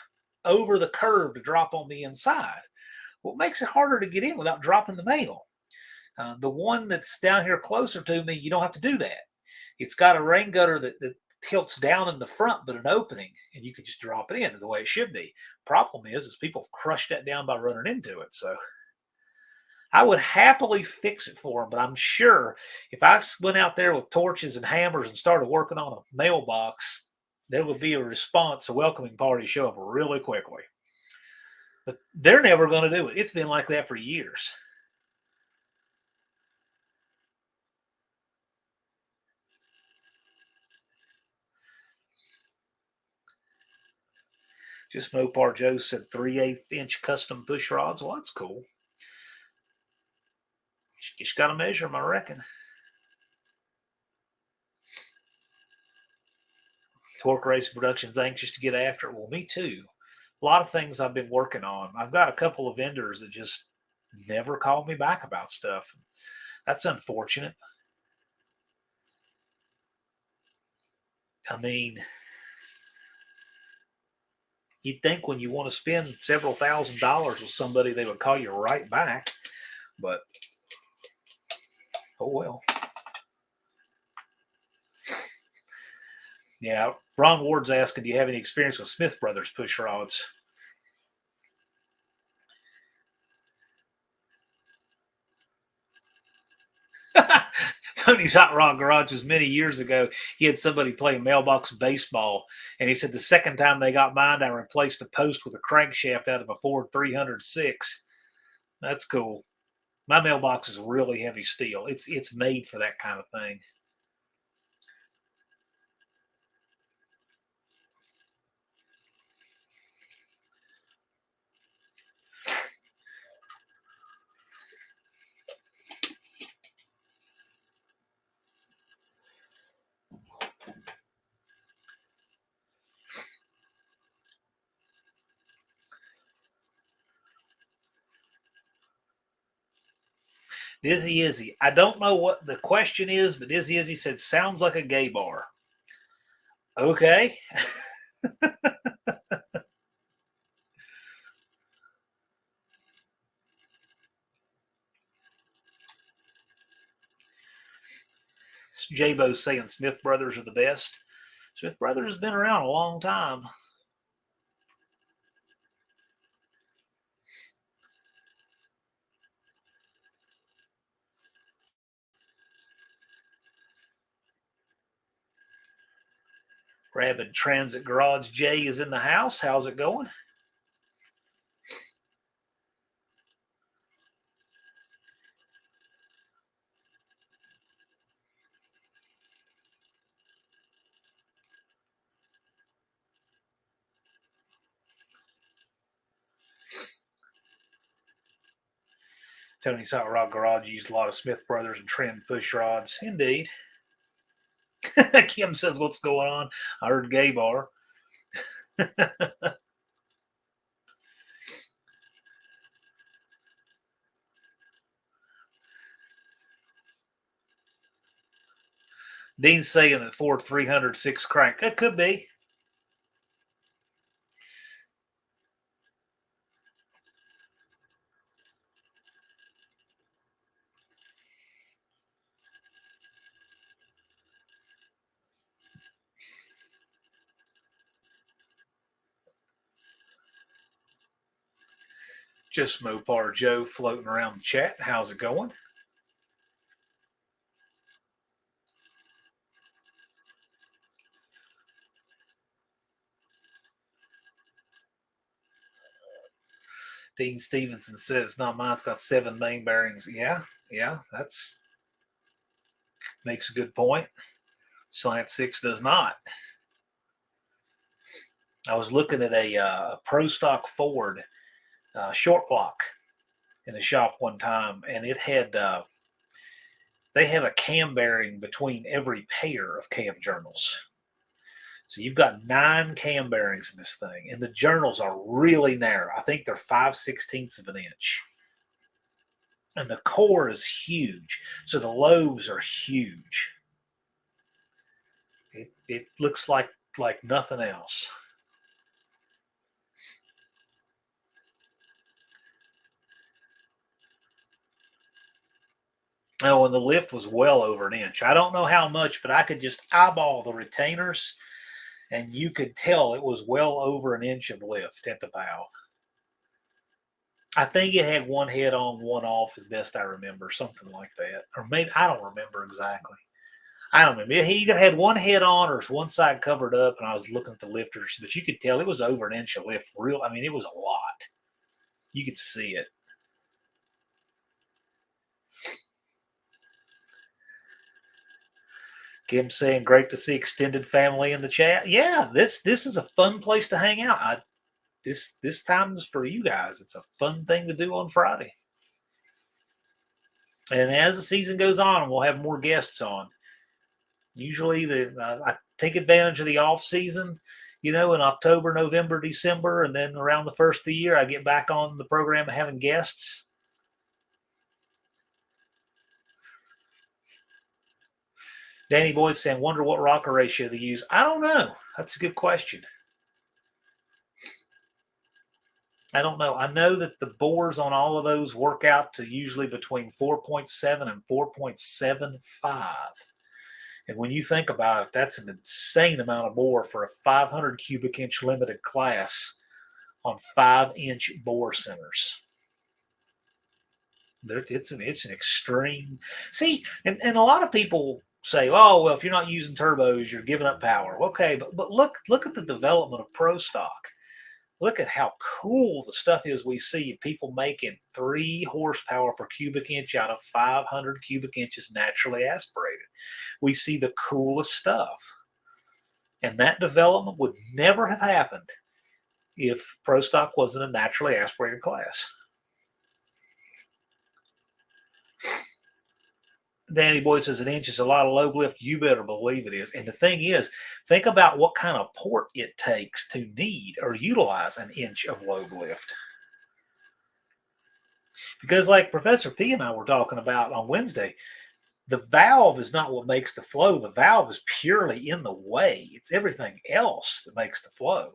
over the curve to drop on the inside. Well, it makes it harder to get in without dropping the mail. The one that's down here closer to me, you don't have to do that. It's got a rain gutter that tilts down in the front, but an opening, and you can just drop it in the way it should be. Problem is people have crushed that down by running into it. So I would happily fix it for them, but I'm sure if I went out there with torches and hammers and started working on a mailbox, there would be a response, a welcoming party show up really quickly. But they're never going to do it. It's been like that for years. Just Mopar Joe said 3/8 inch custom push rods. Well, that's cool. Just got to measure them, I reckon. Torque Racing Production's anxious to get after it. Well, me too. A lot of things I've been working on. I've got a couple of vendors that just never call me back about stuff. That's unfortunate. I mean, you'd think when you want to spend several $1,000s with somebody, they would call you right back. But, oh well. Yeah, Ron Ward's asking, do you have any experience with Smith Brothers push rods? Tony's Hot Rod Garages many years ago, he had somebody play mailbox baseball, and he said the second time they got mine, I replaced a post with a crankshaft out of a Ford 306. That's cool. My mailbox is really heavy steel. It's made for that kind of thing. Dizzy Izzy. I don't know what the question is, but Dizzy Izzy said, sounds like a gay bar. Okay. J-Bo's saying Smith Brothers are the best. Smith Brothers has been around a long time. Rabid Transit Garage J is in the house. How's it going? Tony's Hot Rod Garage used a lot of Smith Brothers and Trend push rods. Indeed. Kim says, what's going on? I heard gay bar. Dean's saying that Ford 306 crank. That could be. Just Mopar Joe floating around the chat. How's it going? Dean Stevenson says, no, mine's got 7 main bearings. Yeah, that's makes a good point. Slant 6 does not. I was looking at a Pro Stock Ford short block in the shop one time, and it had they have a cam bearing between every pair of cam journals. So you've got 9 cam bearings in this thing, and the journals are really narrow. I think they're 5/16 of an inch. And the core is huge, so the lobes are huge. It looks like nothing else. Oh, and the lift was well over an inch. I don't know how much, but I could just eyeball the retainers, and you could tell it was well over an inch of lift at the valve. I think it had one head on, one off, as best I remember, something like that. Or maybe, I don't remember exactly. I don't remember. He either had one head on or one side covered up, and I was looking at the lifters, but you could tell it was over an inch of lift. I mean, it was a lot. You could see it. Kim saying, "Great to see extended family in the chat." Yeah, this is a fun place to hang out. This time is for you guys. It's a fun thing to do on Friday. And as the season goes on, we'll have more guests on. Usually, I take advantage of the off season, in October, November, December, and then around the first of the year, I get back on the program having guests. Danny Boyd saying, "Wonder what rocker ratio they use." I don't know. That's a good question. I don't know. I know that the bores on all of those work out to usually between 4.7 and 4.75. And when you think about it, that's an insane amount of bore for a 500 cubic inch limited class on 5-inch bore centers. It's an extreme. See, and a lot of people say, "Oh, well, if you're not using turbos, you're giving up power." Okay, but look at the development of Pro Stock. Look at how cool the stuff is we see people making 3 horsepower per cubic inch out of 500 cubic inches naturally aspirated. We see the coolest stuff. And that development would never have happened if Pro Stock wasn't a naturally aspirated class. Danny Boy says an inch is a lot of lobe lift. You better believe it is. And the thing is, think about what kind of port it takes to need or utilize an inch of lobe lift. Because like Professor P and I were talking about on Wednesday, the valve is not what makes the flow. The valve is purely in the way. It's everything else that makes the flow.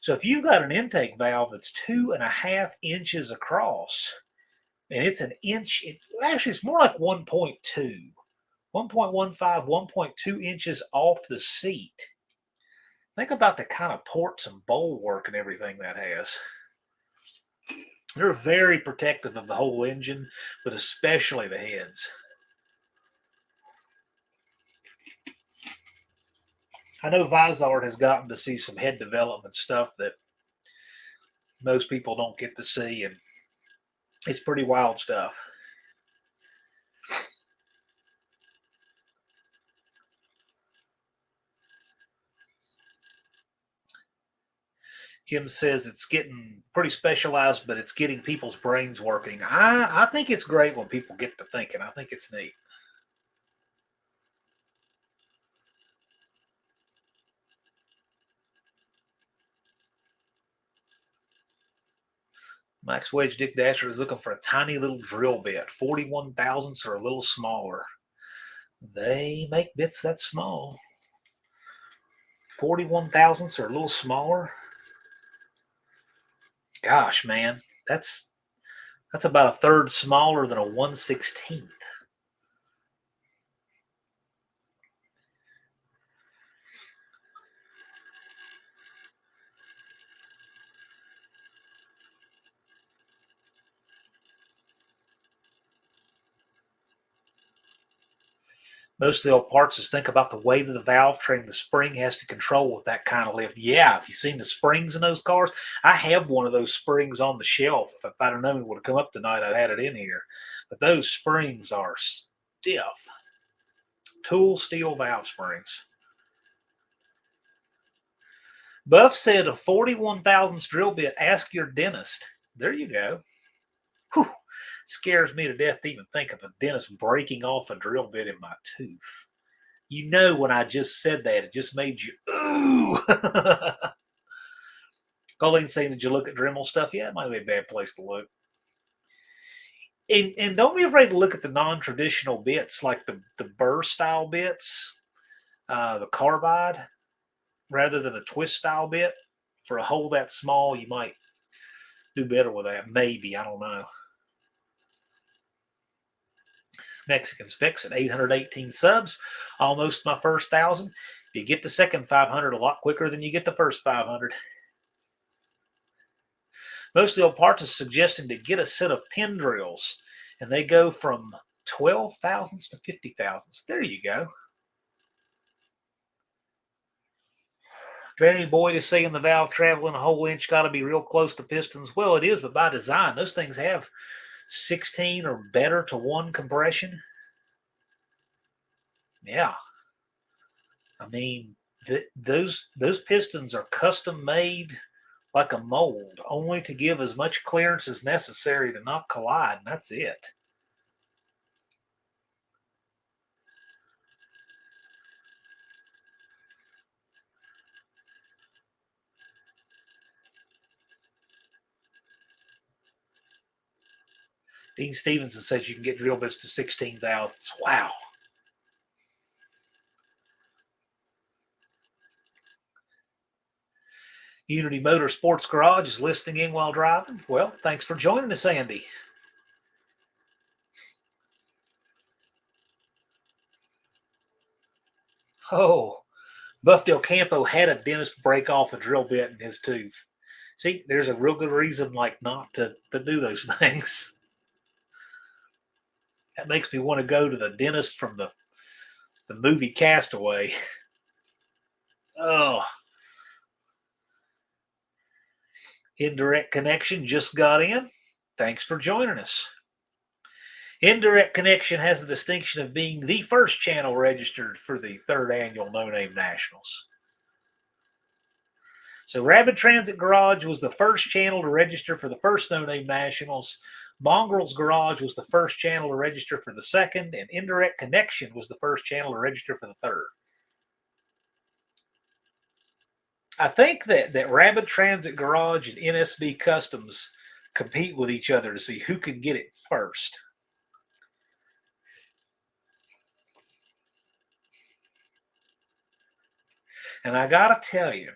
So if you've got an intake valve that's 2.5 inches across, and it's an inch, actually it's more like 1.2, 1.15, 1.2 inches off the seat. Think about the kind of ports and bowl work and everything that has. They're very protective of the whole engine, but especially the heads. I know Vizard has gotten to see some head development stuff that most people don't get to see, and it's pretty wild stuff. Kim says it's getting pretty specialized, but it's getting people's brains working. I think it's great when people get to thinking. I think it's neat. Max Wedge Dick Dasher is looking for a tiny little drill bit, 41 thousandths or a little smaller. They make bits that small. 41 thousandths or a little smaller. Gosh, man, that's about a third smaller than a 1/16. Most of the old parts is think about the weight of the valve train the spring has to control with that kind of lift. Yeah, if you've seen the springs in those cars, I have one of those springs on the shelf. If I'd have known it would have come up tonight, I'd had it in here. But those springs are stiff. Tool steel valve springs. Buff said a 41 thousandths drill bit, ask your dentist. There you go. Whew. Scares me to death to even think of a dentist breaking off a drill bit in my tooth. You know when I just said that, it just made you, ooh. Colleen saying, did you look at Dremel stuff? Yeah, it might be a bad place to look. And don't be afraid to look at the non-traditional bits, like the burr style bits, the carbide, rather than a twist style bit. For a hole that small, you might do better with that. Maybe, I don't know. Mexican Specs at 818 subs, almost my first 1,000. If you get the second 500 a lot quicker than you get the first 500. Most of the old parts is suggesting to get a set of pin drills, and they go from 12 thousandths to 50 thousandths. There you go. Danny Boyd is saying the valve traveling a whole inch got to be real close to pistons. Well, it is, but by design, those things have 16 or better to 1 compression. Yeah. I mean, those pistons are custom made like a mold, only to give as much clearance as necessary to not collide, and that's it. Dean Stevenson says you can get drill bits to 16 thousandths. Wow. Unity Motorsports Garage is listening in while driving. Well, thanks for joining us, Andy. Oh, Buff Del Campo had a dentist break off a drill bit in his tooth. See, there's a real good reason like not to do those things. That makes me want to go to the dentist from the movie Castaway. Oh, Indirect Connection just got in. Thanks for joining us. Indirect Connection has the distinction of being the first channel registered for the 3rd annual No Name Nationals. So Rapid Transit Garage was the first channel to register for the first No Name Nationals. Mongrel's Garage was the first channel to register for the 2nd, and Indirect Connection was the first channel to register for the 3rd. I think that Rapid Transit Garage and NSB Customs compete with each other to see who can get it first. And I got to tell you,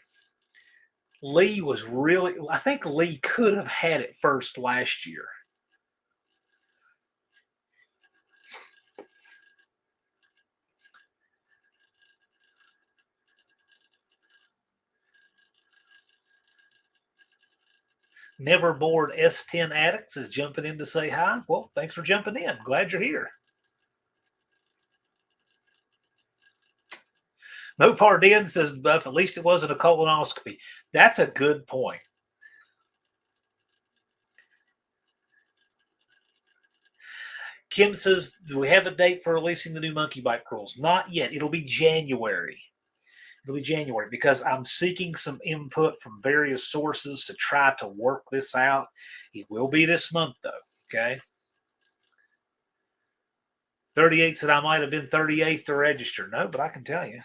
Lee was really, I think Lee could have had it first last year. Never Bored S10 Addicts is jumping in to say hi. Well, thanks for jumping in. Glad you're here. Mopar Den says, Buff, at least it wasn't a colonoscopy. That's a good point. Kim says, do we have a date for releasing the new monkey bite rules? Not yet. It'll be January. It'll be January because I'm seeking some input from various sources to try to work this out. It will be this month, though. Okay. 38 said I might have been 38th to register. No, but I can tell you.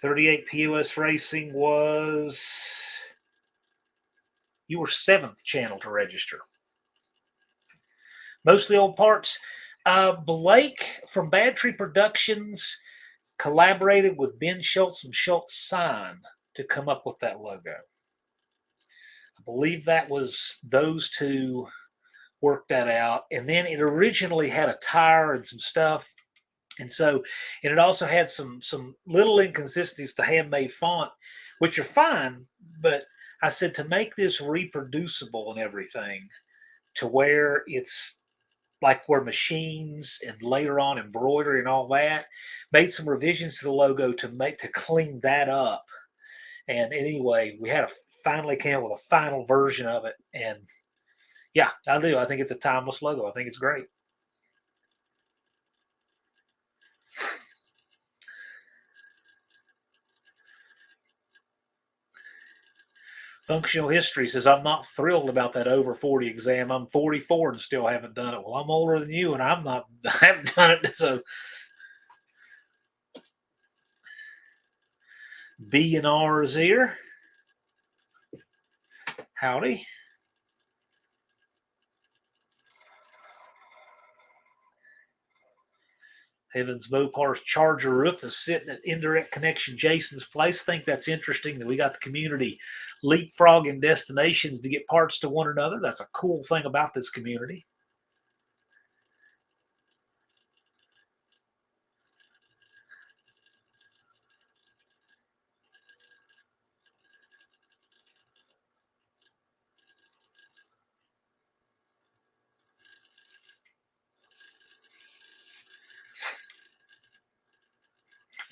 38 POS Racing was, you were 7th channel to register. Mostly old parts. Blake from Bad Tree Productions collaborated with Ben Schultz from Schultz Sign to come up with that logo. I believe that was those two worked that out. And then it originally had a tire and some stuff. And so, and it also had some little inconsistencies to handmade font, which are fine. But I said to make this reproducible and everything, to where it's like where machines and later on embroidery and all that, made some revisions to the logo to clean that up. And anyway, we had finally came up with a final version of it. And yeah, I do. I think it's a timeless logo. I think it's great. Functional history says, I'm not thrilled about that over 40 exam. I'm 44 and still haven't done it. Well, I'm older than you and I'm not, I haven't done it. So B and R is here. Howdy. Evans Mopar's Charger roof is sitting at indirect connection Jason's place. Think that's interesting that we got the community leapfrogging destinations to get parts to one another. That's a cool thing about this community.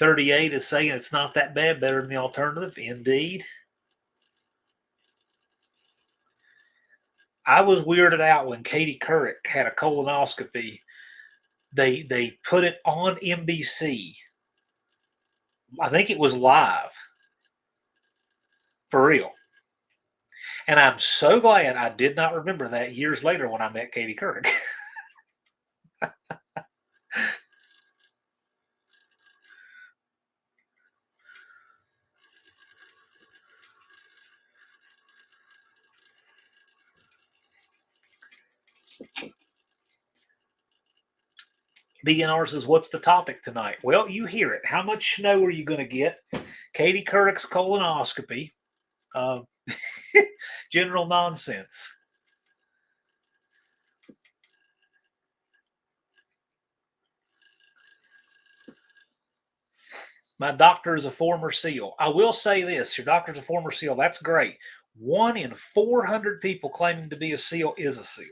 $38 is saying it's not that bad, better than the alternative. Indeed. I was weirded out when Katie Couric had a colonoscopy. They put it on NBC. I think it was live. For real. And I'm so glad I did not remember that years later when I met Katie Couric. BNR says, what's the topic tonight? Well, you hear it. How much snow are you going to get? Katie Couric's colonoscopy. General nonsense. My doctor is a former SEAL. I will say this. Your doctor's a former SEAL. That's great. 1 in 400 people claiming to be a SEAL is a SEAL.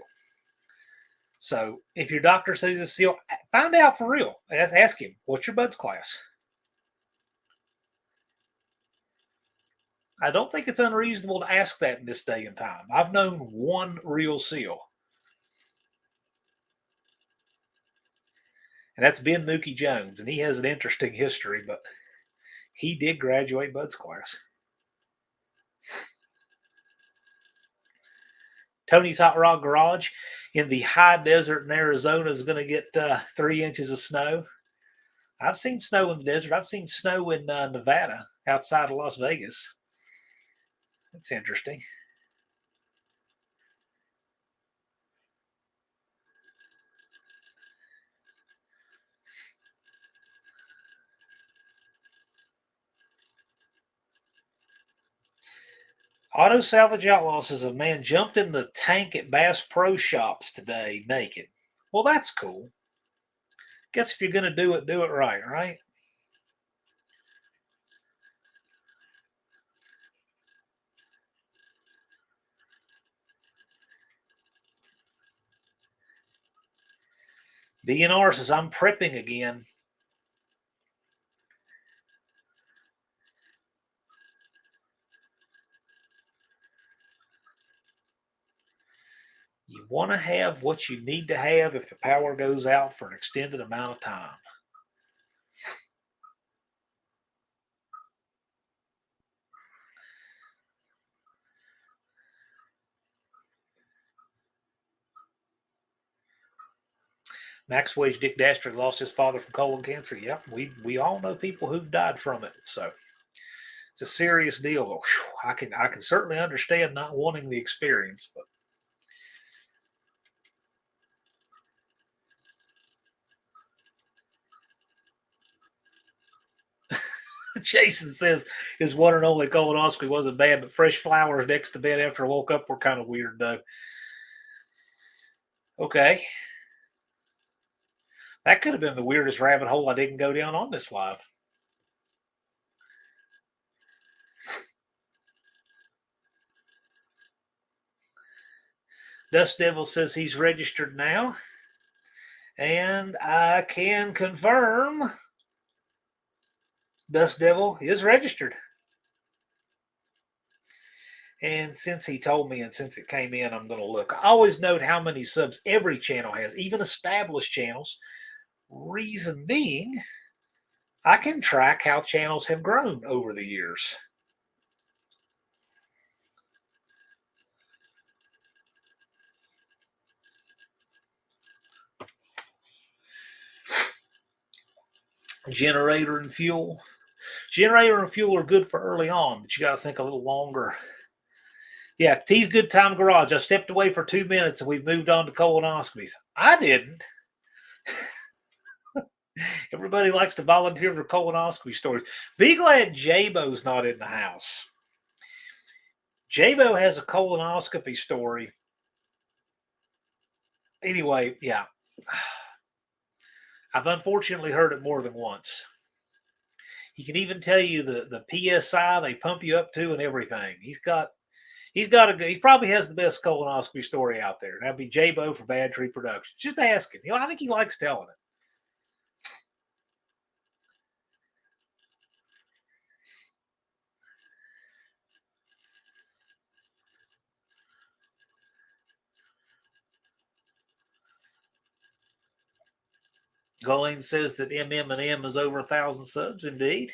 So if your doctor says he's a SEAL, find out for real. Ask him, what's your BUD/S class? I don't think it's unreasonable to ask that in this day and time. I've known one real SEAL. And that's Ben Mookie Jones. And he has an interesting history, but he did graduate BUD/S class. Tony's Hot Rod Garage in the high desert in Arizona is going to get 3 inches of snow. I've seen snow in the desert. I've seen snow in Nevada outside of Las Vegas. That's interesting. Auto Salvage Outlaw says a man jumped in the tank at Bass Pro Shops today naked. Well, that's cool. Guess if you're going to do it right, right? DNR says, I'm prepping again. You want to have what you need to have if the power goes out for an extended amount of time. Max Wage Dick Dastard lost his father from colon cancer. Yep, we all know people who've died from it. So it's a serious deal. But whew, I can certainly understand not wanting the experience, but Jason says his one and only colonoscopy wasn't bad, but fresh flowers next to bed after I woke up were kind of weird, though. Okay. That could have been the weirdest rabbit hole I didn't go down on this live. Dust Devil says he's registered now. And I can confirm Dust Devil is registered. And since he told me and since it came in, I'm going to look. I always note how many subs every channel has, even established channels. Reason being, I can track how channels have grown over the years. Generator and fuel. Generator and fuel are good for early on, but you got to think a little longer. Yeah, T's Good Time Garage. I stepped away for 2 minutes and we've moved on to colonoscopies. I didn't. Everybody likes to volunteer for colonoscopy stories. Be glad J-Bo's not in the house. J-Bo has a colonoscopy story. Anyway, yeah. I've unfortunately heard it more than once. He can even tell you the PSI they pump you up to and everything. He probably has the best colonoscopy story out there. That'd be J-Bo for Bad Tree Productions. Just ask him. I think he likes telling it. Colleen says that MM&M is over 1,000 subs. Indeed.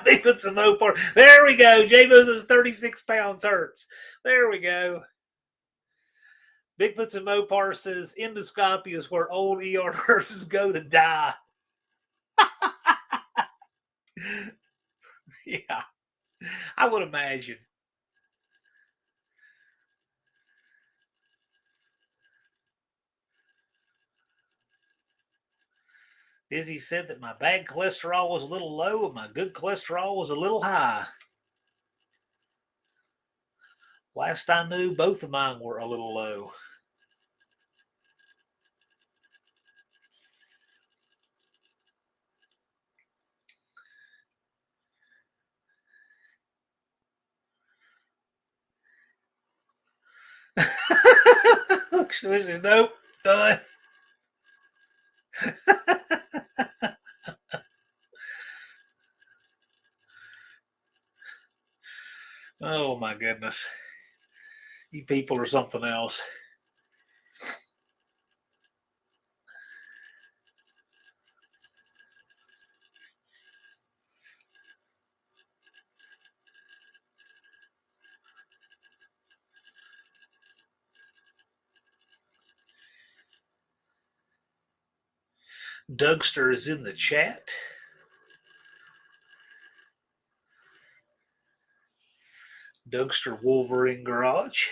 They put some Mopar. There we go. J-Bo says 36 pounds hurts. There we go. Bigfoots and Mopar says endoscopy is where old ER nurses go to die. Yeah, I would imagine. Izzy said that my bad cholesterol was a little low and my good cholesterol was a little high. Last I knew, both of mine were a little low. Nope, done. Oh my goodness. You people are something else. Dougster is in the chat. Dougster Wolverine Garage.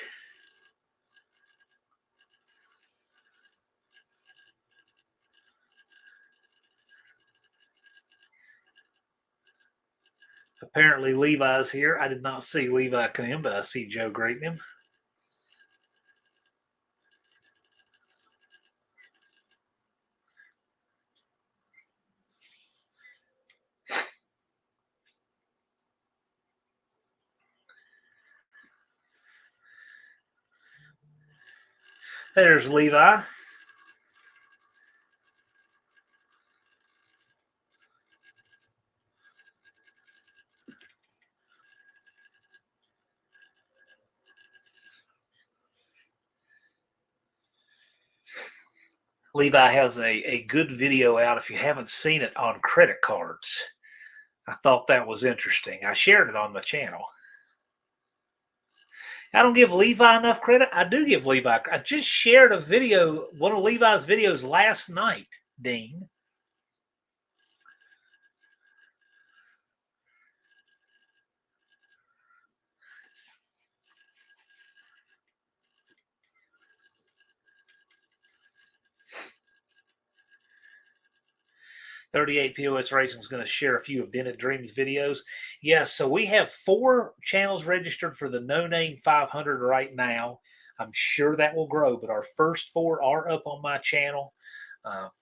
Apparently Levi's here. I did not see Levi come in, but I see Joe greeting him. There's Levi. Levi has a good video out if you haven't seen it on credit cards. I thought that was interesting. I shared it on my channel. I don't give Levi enough credit. I do give Levi. I just shared a video, one of Levi's videos last night, Dean. .38 POS Racing is going to share a few of Dented Dreams videos. Yes, so we have 4 channels registered for the No Name 500 right now. I'm sure that will grow, but our first 4 are up on my channel.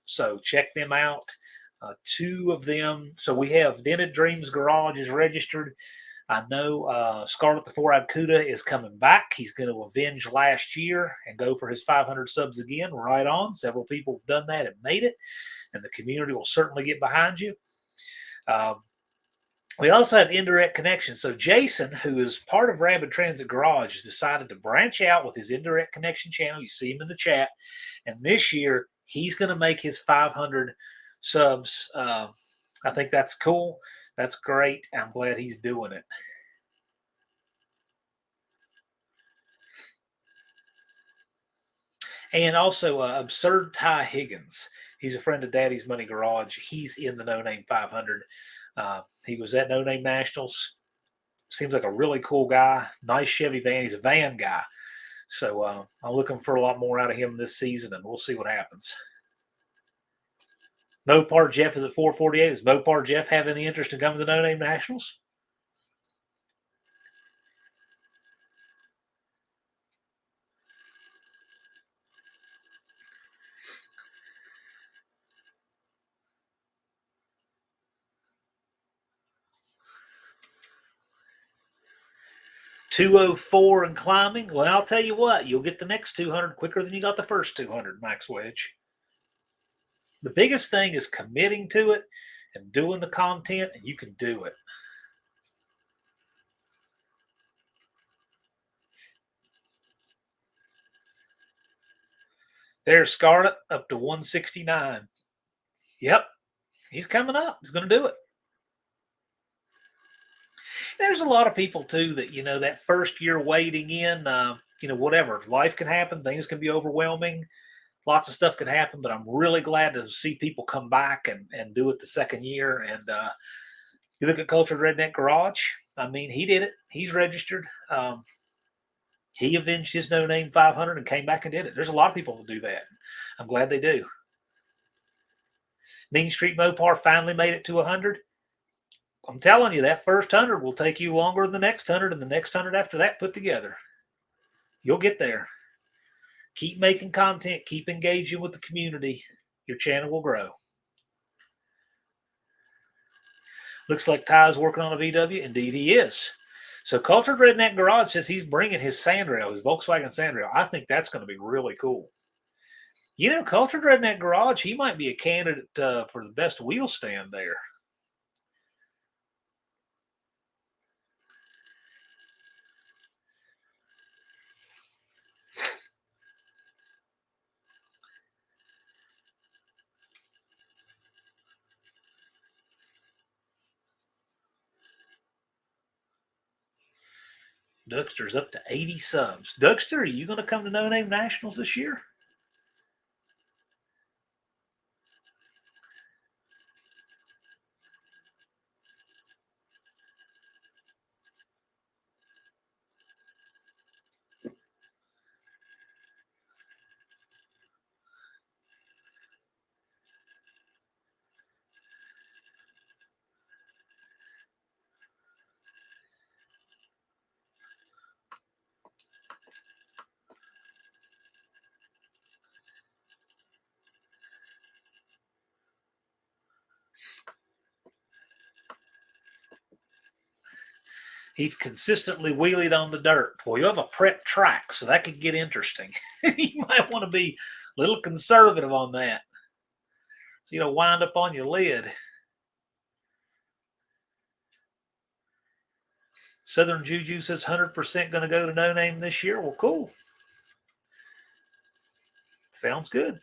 So check them out. 2 of them. So we have Dented Dreams Garage is registered. I know Scarlet the Four-Eyed Cuda is coming back. He's going to avenge last year and go for his 500 subs again. Right on. Several people have done that and made it, and the community will certainly get behind you. We also have indirect connections. So Jason, who is part of Rapid Transit Garage, has decided to branch out with his indirect connection channel. You see him in the chat. And this year, he's going to make his 500 subs. I think that's cool. That's great. I'm glad he's doing it. And also Absurd Ty Higgins. He's a friend of Daddy's Money Garage. He's in the No Name 500. He was at No Name Nationals. Seems like a really cool guy. Nice Chevy van. He's a van guy. So I'm looking for a lot more out of him this season, and we'll see what happens. Mopar Jeff is at 448. Does Mopar Jeff have any interest in coming to the No Name Nationals? 204 and climbing. Well, I'll tell you what, you'll get the next 200 quicker than you got the first 200, Max Wedge. The biggest thing is committing to it and doing the content, and you can do it. There's Scarlett up to 169. Yep, he's coming up. He's going to do it. There's a lot of people too that that first year waiting in, whatever life can happen, things can be overwhelming, lots of stuff could happen. But I'm really glad to see people come back and do it the second year. And you look at Cultured Redneck Garage. I mean, he did it. He's registered. He avenged his No Name 500 and came back and did it. There's a lot of people that do that. I'm glad they do. Mean Street Mopar finally made it to 100. I'm telling you, that first 100 will take you longer than the next 100 and the next 100 after that put together. You'll get there. Keep making content. Keep engaging with the community. Your channel will grow. Looks like Ty's working on a VW. Indeed, he is. So Cultured Redneck Garage says he's bringing his sandrail, his Volkswagen sandrail. I think that's going to be really cool. Cultured Redneck Garage, he might be a candidate for the best wheel stand there. Duckster's up to 80 subs. Duckster, are you going to come to No Name Nationals this year? He's consistently wheelied on the dirt. Well, you have a prep track, so that could get interesting. You might want to be a little conservative on that, so you don't wind up on your lid. Southern Juju says 100% going to go to No Name this year. Well, cool. Sounds good.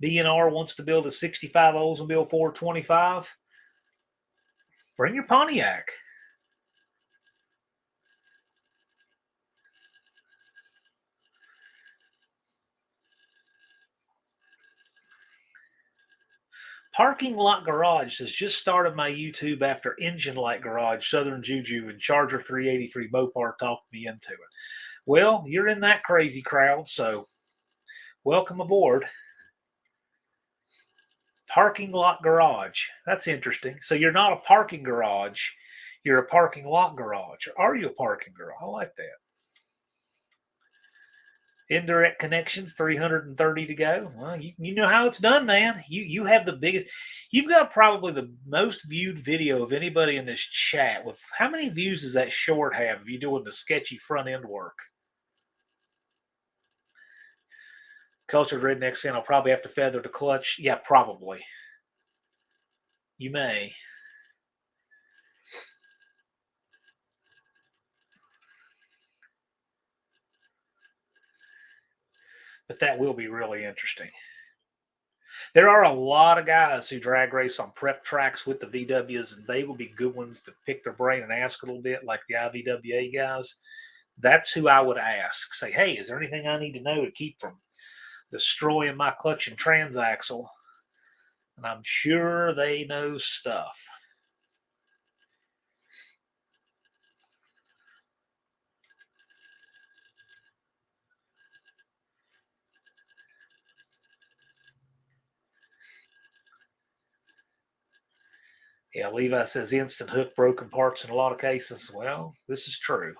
DNR wants to build a 65 Oldsmobile 425. Bring your Pontiac. Parking Lot Garage has just started my YouTube after Engine Light Garage, Southern Juju, and Charger 383 Mopar talked me into it. Well, you're in that crazy crowd, so welcome aboard. Parking Lot Garage. That's interesting. So you're not a parking garage, you're a parking lot garage. Or are you a parking garage? I like that. Indirect connections, 330 to go. Well, you know how it's done, man. You have the biggest. You've got probably the most viewed video of anybody in this chat. With how many views does that short have? If you doing the sketchy front end work. Cultured Redneck saying I'll probably have to feather the clutch. Yeah, probably. You may. But that will be really interesting. There are a lot of guys who drag race on prep tracks with the VWs, and they will be good ones to pick their brain and ask a little bit, like the IVWA guys. That's who I would ask. Say, hey, is there anything I need to know to keep from destroying my clutch and transaxle? And I'm sure they know stuff. Yeah, Levi says instant hook broken parts in a lot of cases. Well, this is true.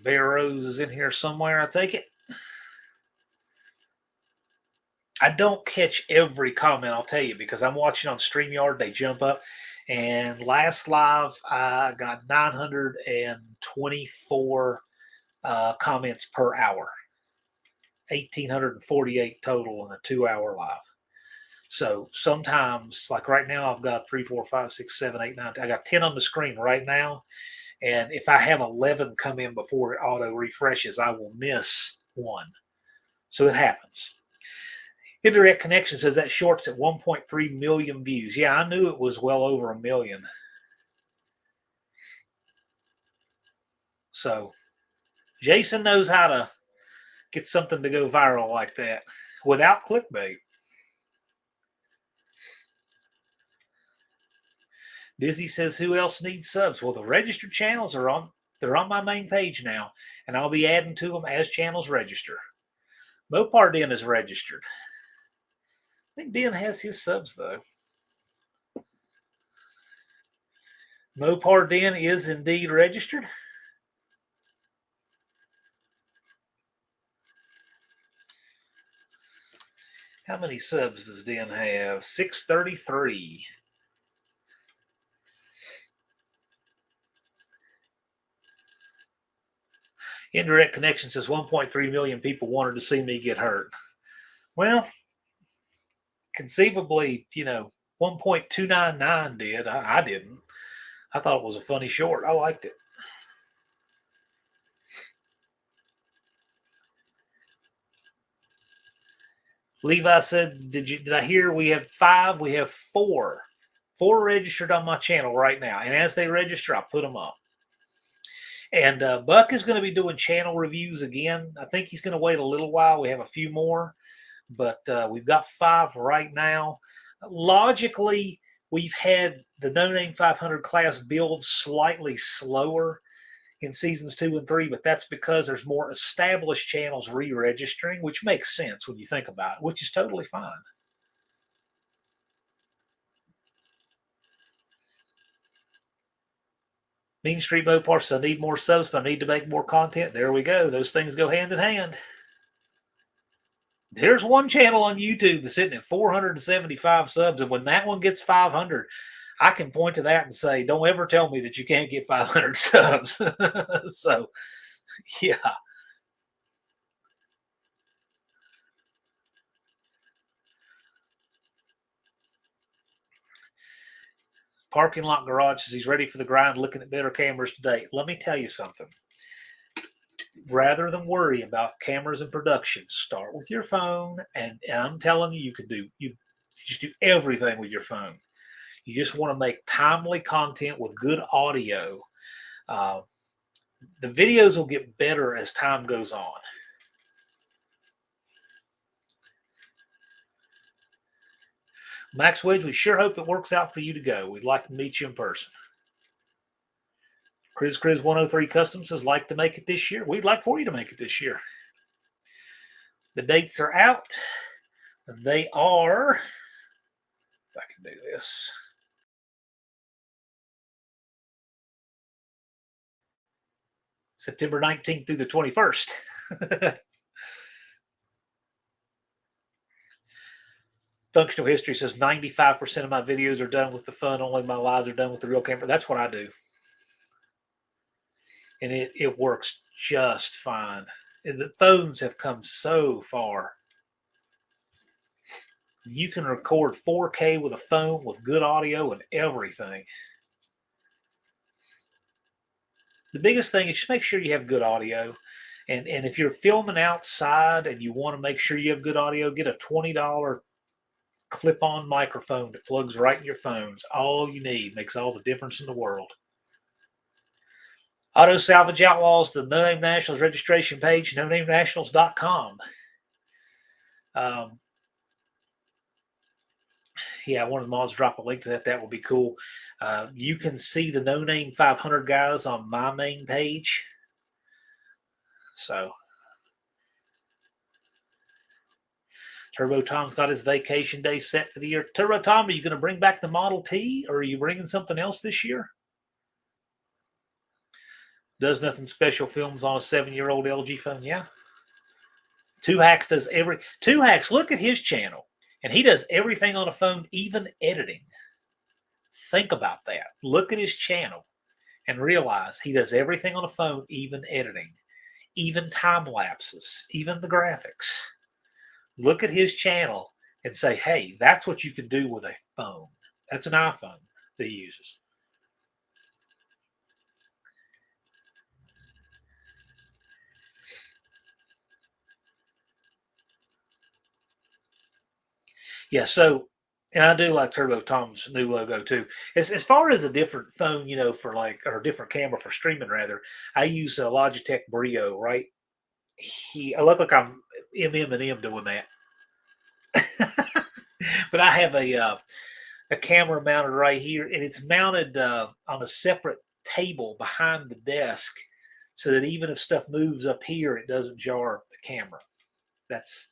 Bear Rose is in here somewhere, I take it. I don't catch every comment, I'll tell you, because I'm watching on StreamYard. They jump up. And last live, I got 924 comments per hour, 1,848 total in a 2-hour live. So sometimes, like right now, I've got 3, 4, 5, 6, 7, 8, 9. I got 10 on the screen right now. And if I have 11 come in before it auto refreshes, I will miss one. So it happens. Indirect Connection says that short's at 1.3 million views. Yeah, I knew it was well over a million. So Jason knows how to get something to go viral like that without clickbait. Dizzy says, who else needs subs? Well, the registered channels are on. They're on my main page now, and I'll be adding to them as channels register. Mopar Den is registered. I think Den has his subs, though. Mopar Den is indeed registered. How many subs does Den have? 633. Indirect Connection says 1.3 million people wanted to see me get hurt. Well, conceivably, 1.299 did. I didn't. I thought it was a funny short. I liked it. Levi said, did I hear we have 5? We have 4. 4 registered on my channel right now. And as they register, I put them up. And Buck is going to be doing channel reviews again. I think he's going to wait a little while. We have a few more, but we've got 5 right now. Logically, we've had the No Name 500 class build slightly slower in seasons 2 and 3, but that's because there's more established channels re-registering, which makes sense when you think about it, which is totally fine. Mean Street Mopar says, I need more subs, but I need to make more content. There we go. Those things go hand in hand. There's one channel on YouTube that's sitting at 475 subs, and when that one gets 500, I can point to that and say, don't ever tell me that you can't get 500 subs. So, yeah. Parking Lot Garage says he's ready for the grind, looking at better cameras today. Let me tell you something. Rather than worry about cameras and production, start with your phone, and I'm telling you, you just do everything with your phone. You just want to make timely content with good audio. The videos will get better as time goes on. Max Wedge, we sure hope it works out for you to go. We'd like to meet you in person. Chris 103 Customs says, like to make it this year. We'd like for you to make it this year. The dates are out. They are, if I can do this, September 19th through the 21st. Functional History says 95% of my videos are done with the fun. Only my lives are done with the real camera. That's what I do. And it works just fine. And the phones have come so far. You can record 4K with a phone with good audio and everything. The biggest thing is just make sure you have good audio. And if you're filming outside and you want to make sure you have good audio, get a $20 clip-on microphone that plugs right in your phones. All you need, makes all the difference in the world. Auto Salvage Outlaws, the No Name Nationals registration page, nonamenationals.com. Yeah, one of the mods drop a link to that. That would be cool. You can see the No Name 500 guys on my main page. So Turbo Tom's got his vacation day set for the year. Turbo Tom, are you going to bring back the Model T, or are you bringing something else this year? Does nothing special, films on a 7-year-old LG phone. Yeah. Two Hacks does Two Hacks, look at his channel, and he does everything on a phone, even editing. Think about that. Look at his channel and realize he does everything on a phone, even editing, even time lapses, even the graphics. Look at his channel and say, hey, that's what you can do with a phone. That's an iPhone that he uses. Yeah, so, and I do like Turbo Tom's new logo too. As far as a different phone, for like, or a different camera for streaming, rather, I use a Logitech Brio, right? I look like I'm M doing that. But I have a camera mounted right here, and it's mounted on a separate table behind the desk, so that even if stuff moves up here, it doesn't jar the camera. That's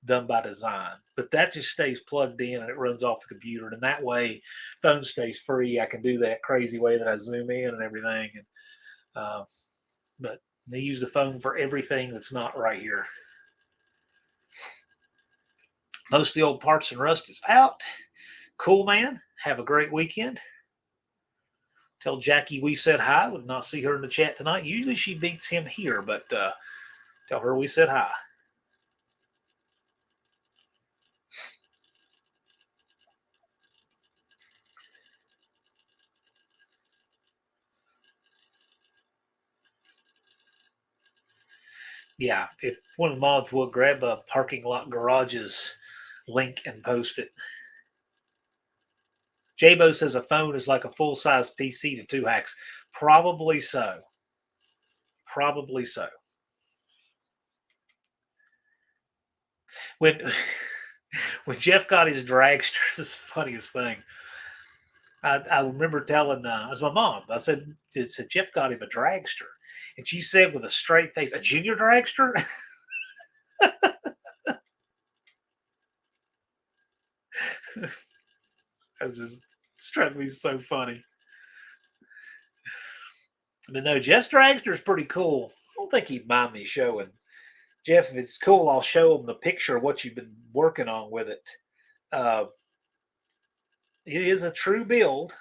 done by design. But that just stays plugged in and it runs off the computer, and that way, phone stays free. I can do that crazy way that I zoom in and everything. And but they use the phone for everything that's not right here. Most of the old parts and rust is out. Cool, man. Have a great weekend. Tell Jackie we said hi. Would not see her in the chat tonight. Usually she beats him here, but tell her we said hi. Yeah, if one of the mods will grab a parking lot garages link and post it. Jabo says a phone is like a full-size PC to Two Hacks. Probably so. Probably so. When when Jeff got his dragster, this is the funniest thing. I remember telling as my mom, I said Jeff got him a dragster, and she said with a straight face, "A junior dragster." That just struck me so funny. But no, Jeff's dragster is pretty cool. I don't think he'd mind me showing. Jeff, if it's cool, I'll show him the picture of what you've been working on with it. Uh, it is a true build.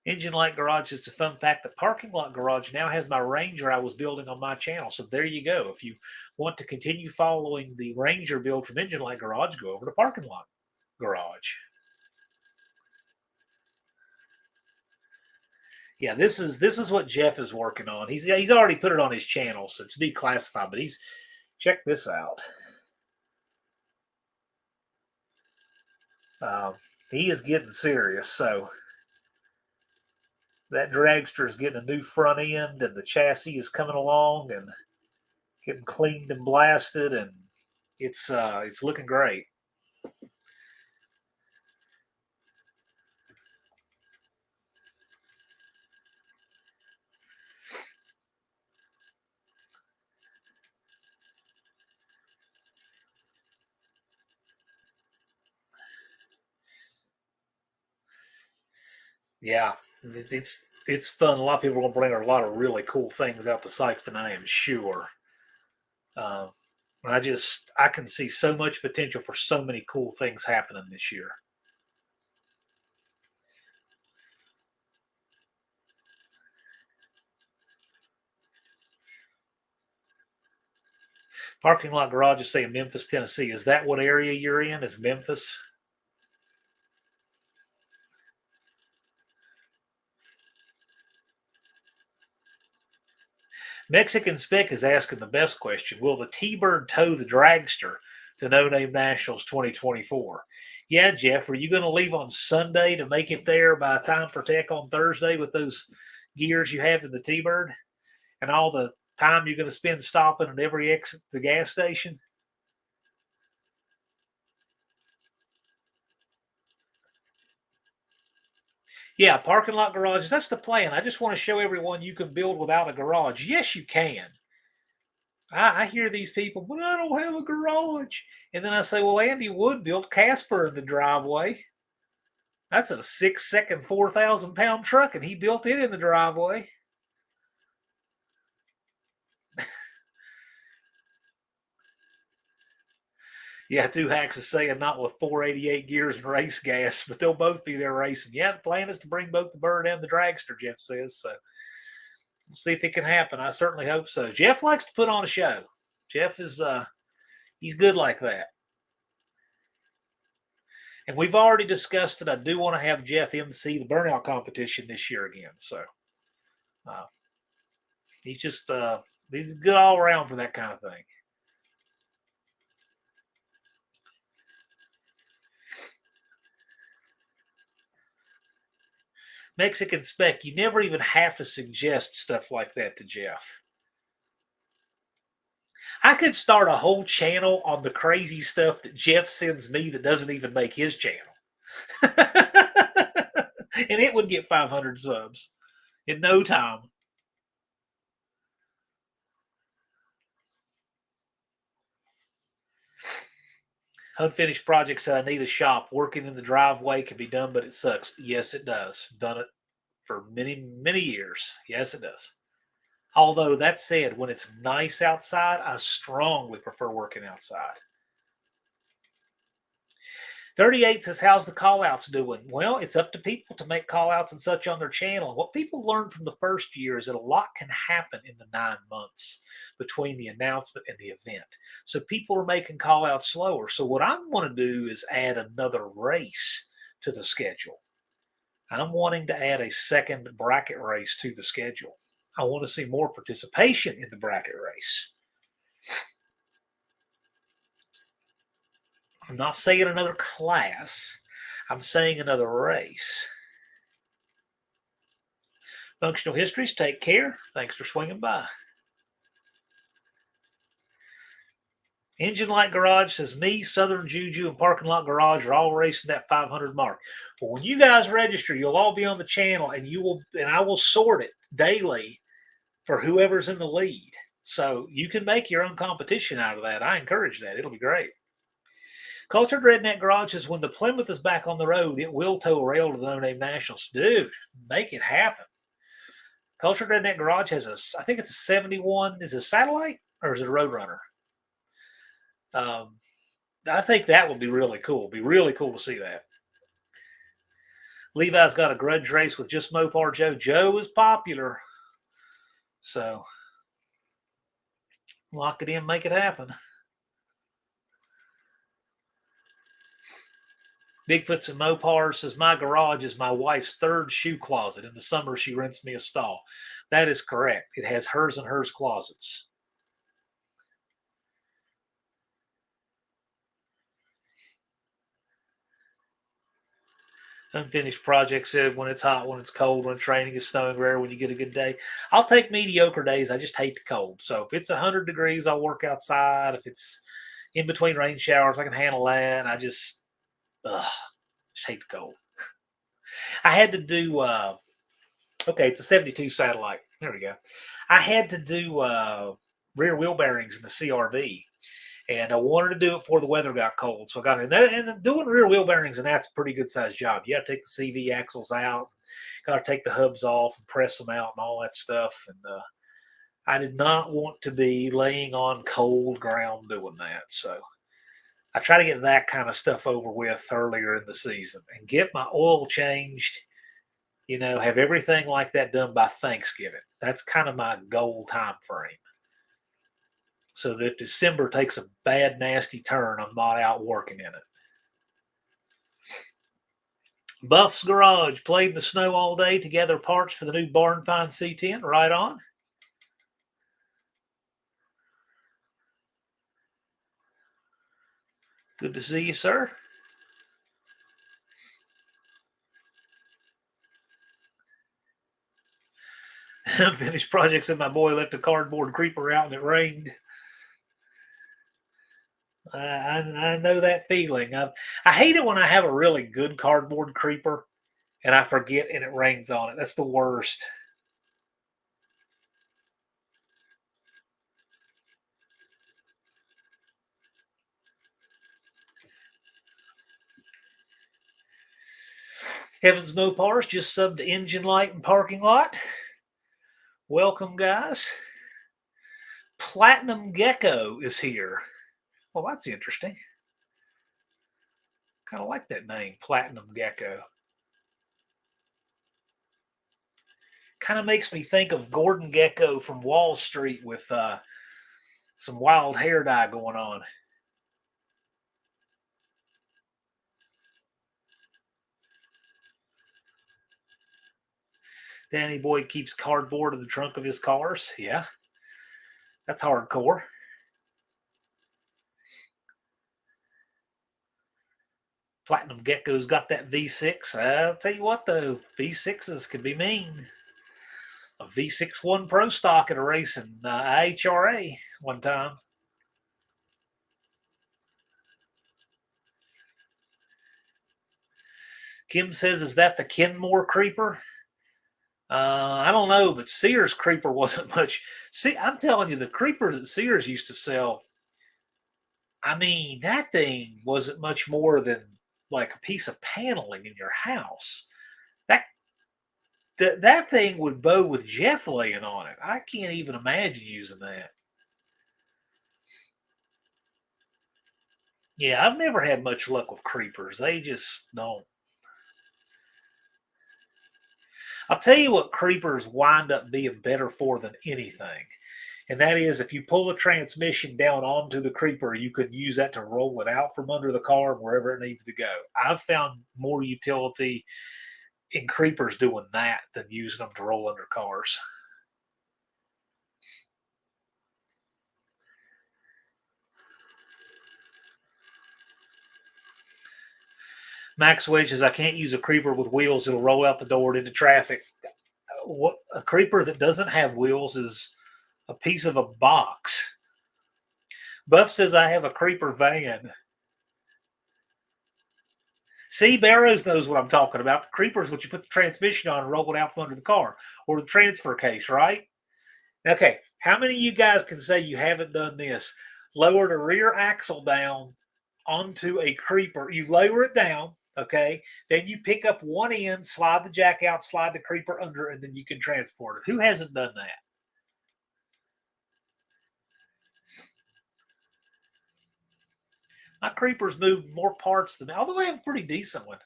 Engine Light Garage is a fun fact. The Parking Lot Garage now has my Ranger I was building on my channel. So there you go. If you want to continue following the Ranger build from Engine Light Garage, go over to Parking Lot Garage. Yeah, this is what Jeff is working on. He's already put it on his channel, so it's declassified. But check this out. He is getting serious. So that dragster is getting a new front end, and the chassis is coming along and getting cleaned and blasted, and it's looking great. Yeah, it's fun. A lot of people are going to bring a lot of really cool things out to Sykeston, I am sure. Uh, I can see so much potential for so many cool things happening this year. Parking lot garage is saying Memphis, Tennessee. Is that what area you're in? Is Memphis? Mexican Spick is asking the best question. Will the T-Bird tow the dragster to No Name Nationals 2024? Yeah, Jeff, are you going to leave on Sunday to make it there by time for tech on Thursday with those gears you have in the T-Bird and all the time you're going to spend stopping at every exit at the gas station? Yeah, parking lot garages. That's the plan. I just want to show everyone you can build without a garage. Yes, you can. I hear these people, but I don't have a garage. And then I say, well, Andy Wood built Casper in the driveway. That's a 6-second, 4,000-pound truck, and he built it in the driveway. Yeah, two hacks is saying not with 488 gears and race gas, but they'll both be there racing. Yeah, the plan is to bring both the Bird and the dragster, Jeff says. So we'll see if it can happen. I certainly hope so. Jeff likes to put on a show. Jeff is he's good like that. And we've already discussed it. I do want to have Jeff MC the burnout competition this year again. So he's just he's good all around for that kind of thing. Mexican Spec, you never even have to suggest stuff like that to Jeff. I could start a whole channel on the crazy stuff that Jeff sends me that doesn't even make his channel. And it would get 500 subs in no time. Unfinished project said I need a shop. Working in the driveway can be done, but it sucks. Yes, it does. Done it for many, many years. Yes, it does. Although that said, when it's nice outside, I strongly prefer working outside. 38 says, how's the call-outs doing? Well, it's up to people to make call-outs and such on their channel. And what people learn from the first year is that a lot can happen in the 9 months between the announcement and the event. So people are making call-outs slower. So what I'm going to do is add another race to the schedule. I'm wanting to add a second bracket race to the schedule. I want to see more participation in the bracket race. I'm not saying another class. I'm saying another race. Functional Histories, take care. Thanks for swinging by. Engine Light Garage says, me, Southern Juju, and Parking Lot Garage are all racing that 500 mark. Well, when you guys register, you'll all be on the channel, and I will sort it daily for whoever's in the lead. So you can make your own competition out of that. I encourage that. It'll be great. Cultured Redneck Garage says, when the Plymouth is back on the road, it will tow a rail to the No Name Nationals. Dude, make it happen. Cultured Redneck Garage has I think it's a 71. Is it a satellite or is it a Roadrunner? I think that would be really cool. It'd be really cool to see that. Levi's got a grudge race with just Mopar Joe. Joe is popular. So lock it in, make it happen. Bigfoots and Mopars says, my garage is my wife's third shoe closet. In the summer, she rents me a stall. That is correct. It has hers and hers closets. Unfinished Project said, when it's hot, when it's cold, when it's raining, it's snowing, rare when you get a good day. I'll take mediocre days. I just hate the cold. So if it's 100 degrees, I'll work outside. If it's in between rain showers, I can handle that. I just hate the cold. I had to do, okay, it's a 72 satellite. There we go. I had to do rear wheel bearings in the CRV. And I wanted to do it before the weather got cold. So I got it. And doing rear wheel bearings, and that's a pretty good sized job. You got to take the CV axles out, got to take the hubs off and press them out and all that stuff. And I did not want to be laying on cold ground doing that. So I try to get that kind of stuff over with earlier in the season and get my oil changed, have everything like that done by Thanksgiving. That's kind of my goal time frame. So that if December takes a bad, nasty turn, I'm not out working in it. Buff's Garage played in the snow all day to gather parts for the new Barn Find C10. Right on. Good to see you, sir. Unfinished projects and my boy left a cardboard creeper out and it rained. I know that feeling. I hate it when I have a really good cardboard creeper and I forget and it rains on it. That's the worst. Heavens Mopars just subbed to Engine Light and Parking Lot. Welcome, guys. Platinum Gecko is here. Well, that's interesting. Kind of like that name, Platinum Gecko. Kind of makes me think of Gordon Gecko from Wall Street with some wild hair dye going on. Danny Boy keeps cardboard in the trunk of his cars. Yeah, that's hardcore. Platinum Gecko's got that V6. I'll tell you what, though, V6s can be mean. A V6-1 Pro stock at a race in IHRA one time. Kim says, is that the Kenmore Creeper? I don't know, but Sears Creeper wasn't much. See, I'm telling you, the Creepers that Sears used to sell, I mean, that thing wasn't much more than like a piece of paneling in your house. That that thing would bow with Jeff laying on it. I can't even imagine using that. Yeah, I've never had much luck with creepers. They just don't. I'll tell you what creepers wind up being better for than anything. And that is if you pull the transmission down onto the creeper, you could use that to roll it out from under the car wherever it needs to go. I've found more utility in creepers doing that than using them to roll under cars. Max Wedge says, I can't use a creeper with wheels. It'll roll out the door into traffic. What a creeper that doesn't have wheels is a piece of a box. Buff says, I have a creeper van. See, Barrows knows what I'm talking about. The creeper is what you put the transmission on and roll it out from under the car, or the transfer case, right? Okay, how many of you guys can say you haven't done this? Lower the rear axle down onto a creeper. You lower it down, okay? Then you pick up one end, slide the jack out, slide the creeper under, and then you can transport it. Who hasn't done that? My creeper's moved more parts than me, although I have a pretty decent one.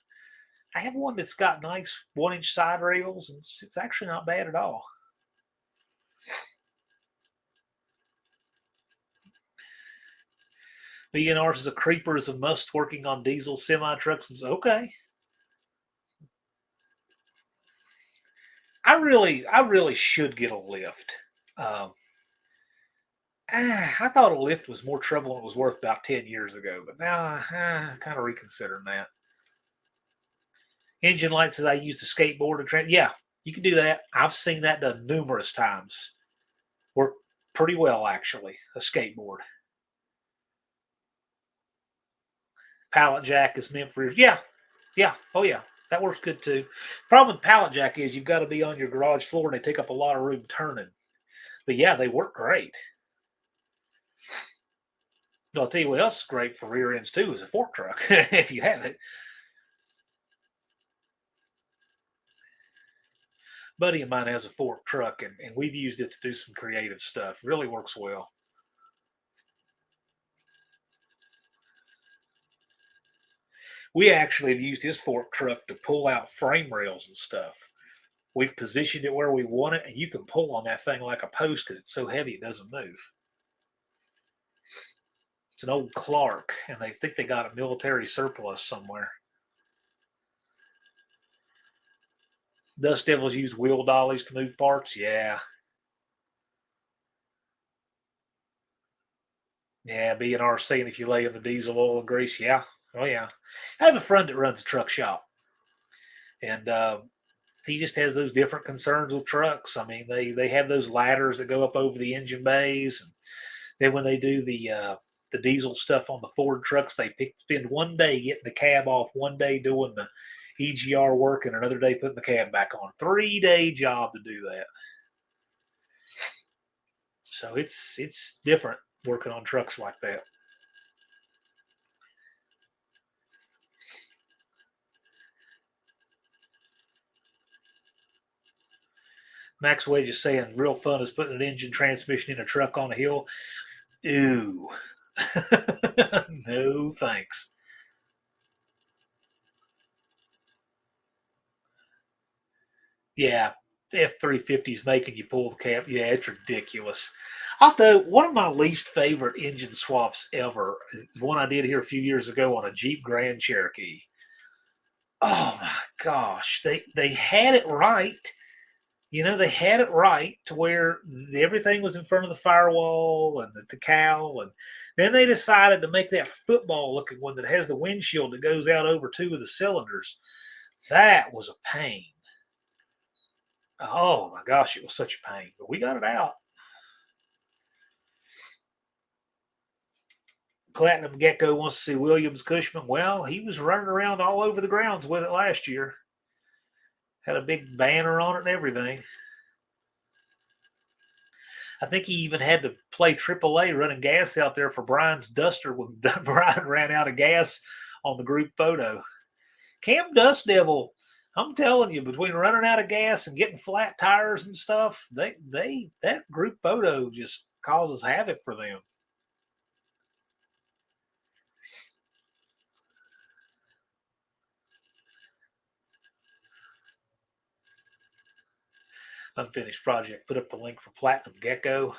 I have one that's got nice 1-inch side rails, and it's actually not bad at all. BNR's as a creeper is a must working on diesel semi trucks. Okay. I really should get a lift. Um, I thought a lift was more trouble than it was worth about 10 years ago, but now I kind of reconsidering that. Engine Light says I used a skateboard to train. Yeah, you can do that. I've seen that done numerous times. Work pretty well, actually, a skateboard. Pallet jack is meant for, yeah, yeah, oh yeah, that works good too. Problem with pallet jack is you've got to be on your garage floor and they take up a lot of room turning. But yeah, they work great. I'll tell you what else is great for rear ends too is a fork truck if you have it. Buddy of mine has a fork truck and we've used it to do some creative stuff. Really works well. We actually have used his fork truck to pull out frame rails and stuff. We've positioned it where we want it, and you can pull on that thing like a post because it's so heavy it doesn't move. It's an old Clark, and they think they got a military surplus somewhere. Dust Devils use wheel dollies to move parts. Yeah. Yeah, being RC, and if you lay in the diesel oil and grease, yeah. Oh, yeah. I have a friend that runs a truck shop, and he just has those different concerns with trucks. I mean, they have those ladders that go up over the engine bays, and then when they do the diesel stuff on the Ford trucks, they spend one day getting the cab off, one day doing the EGR work, and another day putting the cab back on. 3-day job to do that. So it's different working on trucks like that. Max Wedge is saying real fun is putting an engine transmission in a truck on a hill. Ew. No thanks. Yeah, F-350 is making you pull the cab. Yeah, it's ridiculous. Although one of my least favorite engine swaps ever is one I did here a few years ago on a Jeep Grand Cherokee. Oh my gosh, they had it right. They had it right to where everything was in front of the firewall and the cowl, and then they decided to make that football looking one that has the windshield that goes out over two of the cylinders. That was a pain. Oh my gosh, it was such a pain, but we got it out. Platinum Gecko wants to see Williams Cushman. Well, he was running around all over the grounds with it last year. Had a big banner on it and everything. I think he even had to play AAA running gas out there for Brian's Duster when Brian ran out of gas on the group photo. Cam Dust Devil, I'm telling you, between running out of gas and getting flat tires and stuff, that group photo just causes havoc for them. Unfinished project. Put up the link for Platinum Gecko.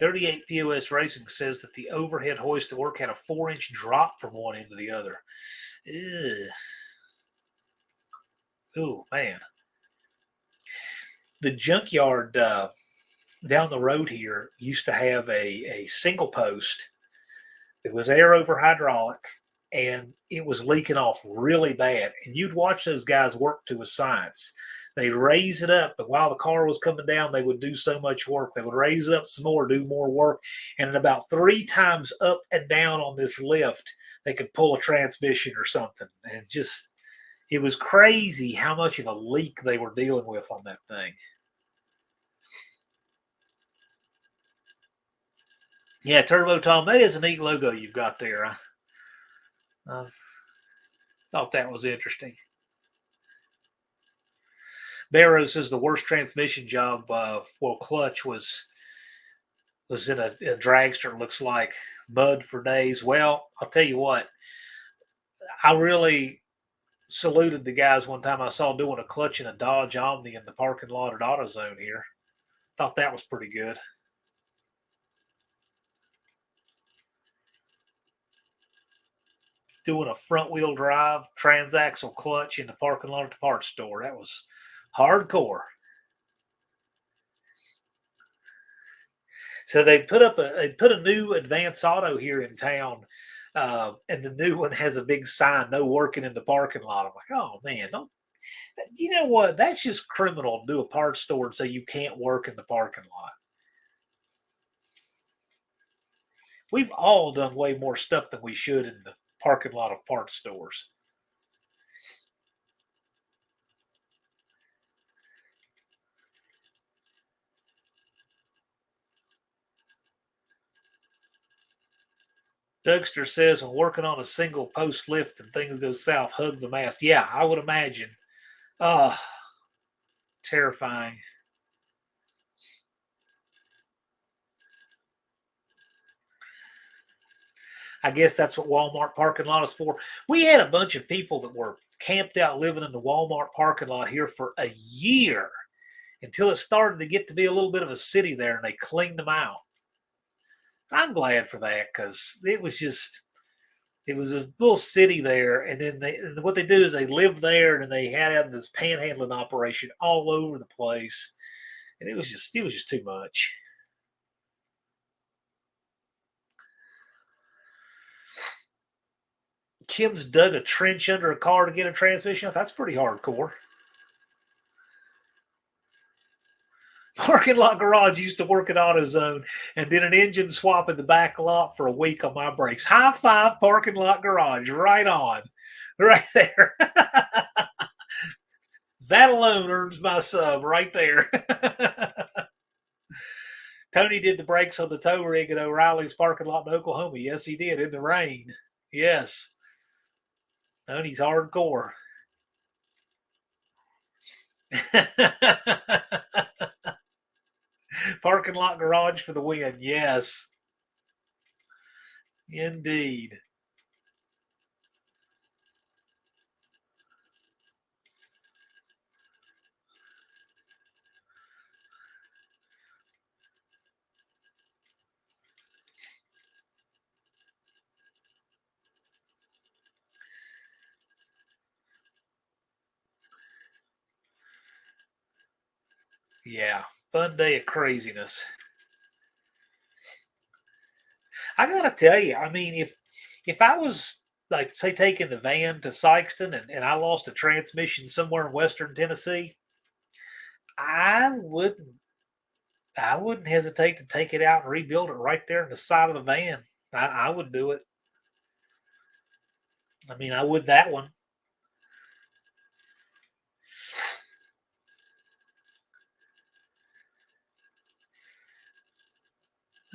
"38 POS Racing says that the overhead hoist at work had a 4-inch drop from one end to the other. Ew. Oh, man. The junkyard down the road here used to have a single post. It was air over hydraulic, and it was leaking off really bad. And you'd watch those guys work to a science. They'd raise it up, but while the car was coming down, they would do so much work. They would raise it up some more, do more work, and about 3 times up and down on this lift, they could pull a transmission or something. And just, it was crazy how much of a leak they were dealing with on that thing. Yeah, Turbo Tom, that is a neat logo you've got there. I thought that was interesting. Barrow says the worst transmission job, clutch was in a dragster. Looks like mud for days. Well, I'll tell you what, I really saluted the guys one time I saw doing a clutch in a Dodge Omni in the parking lot at AutoZone here. Thought that was pretty good. Doing a front wheel drive transaxle clutch in the parking lot at the parts store. That was hardcore. So they put a new Advance Auto here in town, and the new one has a big sign, "No working in the parking lot." I'm like, oh man, don't. You know what? That's just criminal to do a parts store and say you can't work in the parking lot. We've all done way more stuff than we should in the parking lot of parts stores. Dougster says, when working on a single post lift and things go south, hug the mast. Yeah, I would imagine. Oh, terrifying. I guess that's what Walmart parking lot is for. We had a bunch of people that were camped out living in the Walmart parking lot here for a year until it started to get to be a little bit of a city there and they cleaned them out. I'm glad for that because it was a little city there, and then what they do is they live there, and they had this panhandling operation all over the place, and it was just too much. Kim's dug a trench under a car to get a transmission. That's pretty hardcore. Parking lot garage used to work at AutoZone and did an engine swap in the back lot for a week on my brakes. High five, parking lot garage. Right on. Right there. That alone earns my sub right there. Tony did the brakes on the tow rig at O'Reilly's parking lot in Oklahoma. Yes, he did in the rain. Yes. Tony's hardcore. Parking lot garage for the win. Yes. Indeed. Yeah. Fun day of craziness. I gotta tell you, I mean, if I was like say taking the van to Sykeston and I lost a transmission somewhere in Western Tennessee, I wouldn't I wouldn't hesitate to take it out and rebuild it right there in the side of the van. I would do it. I mean, I would that one.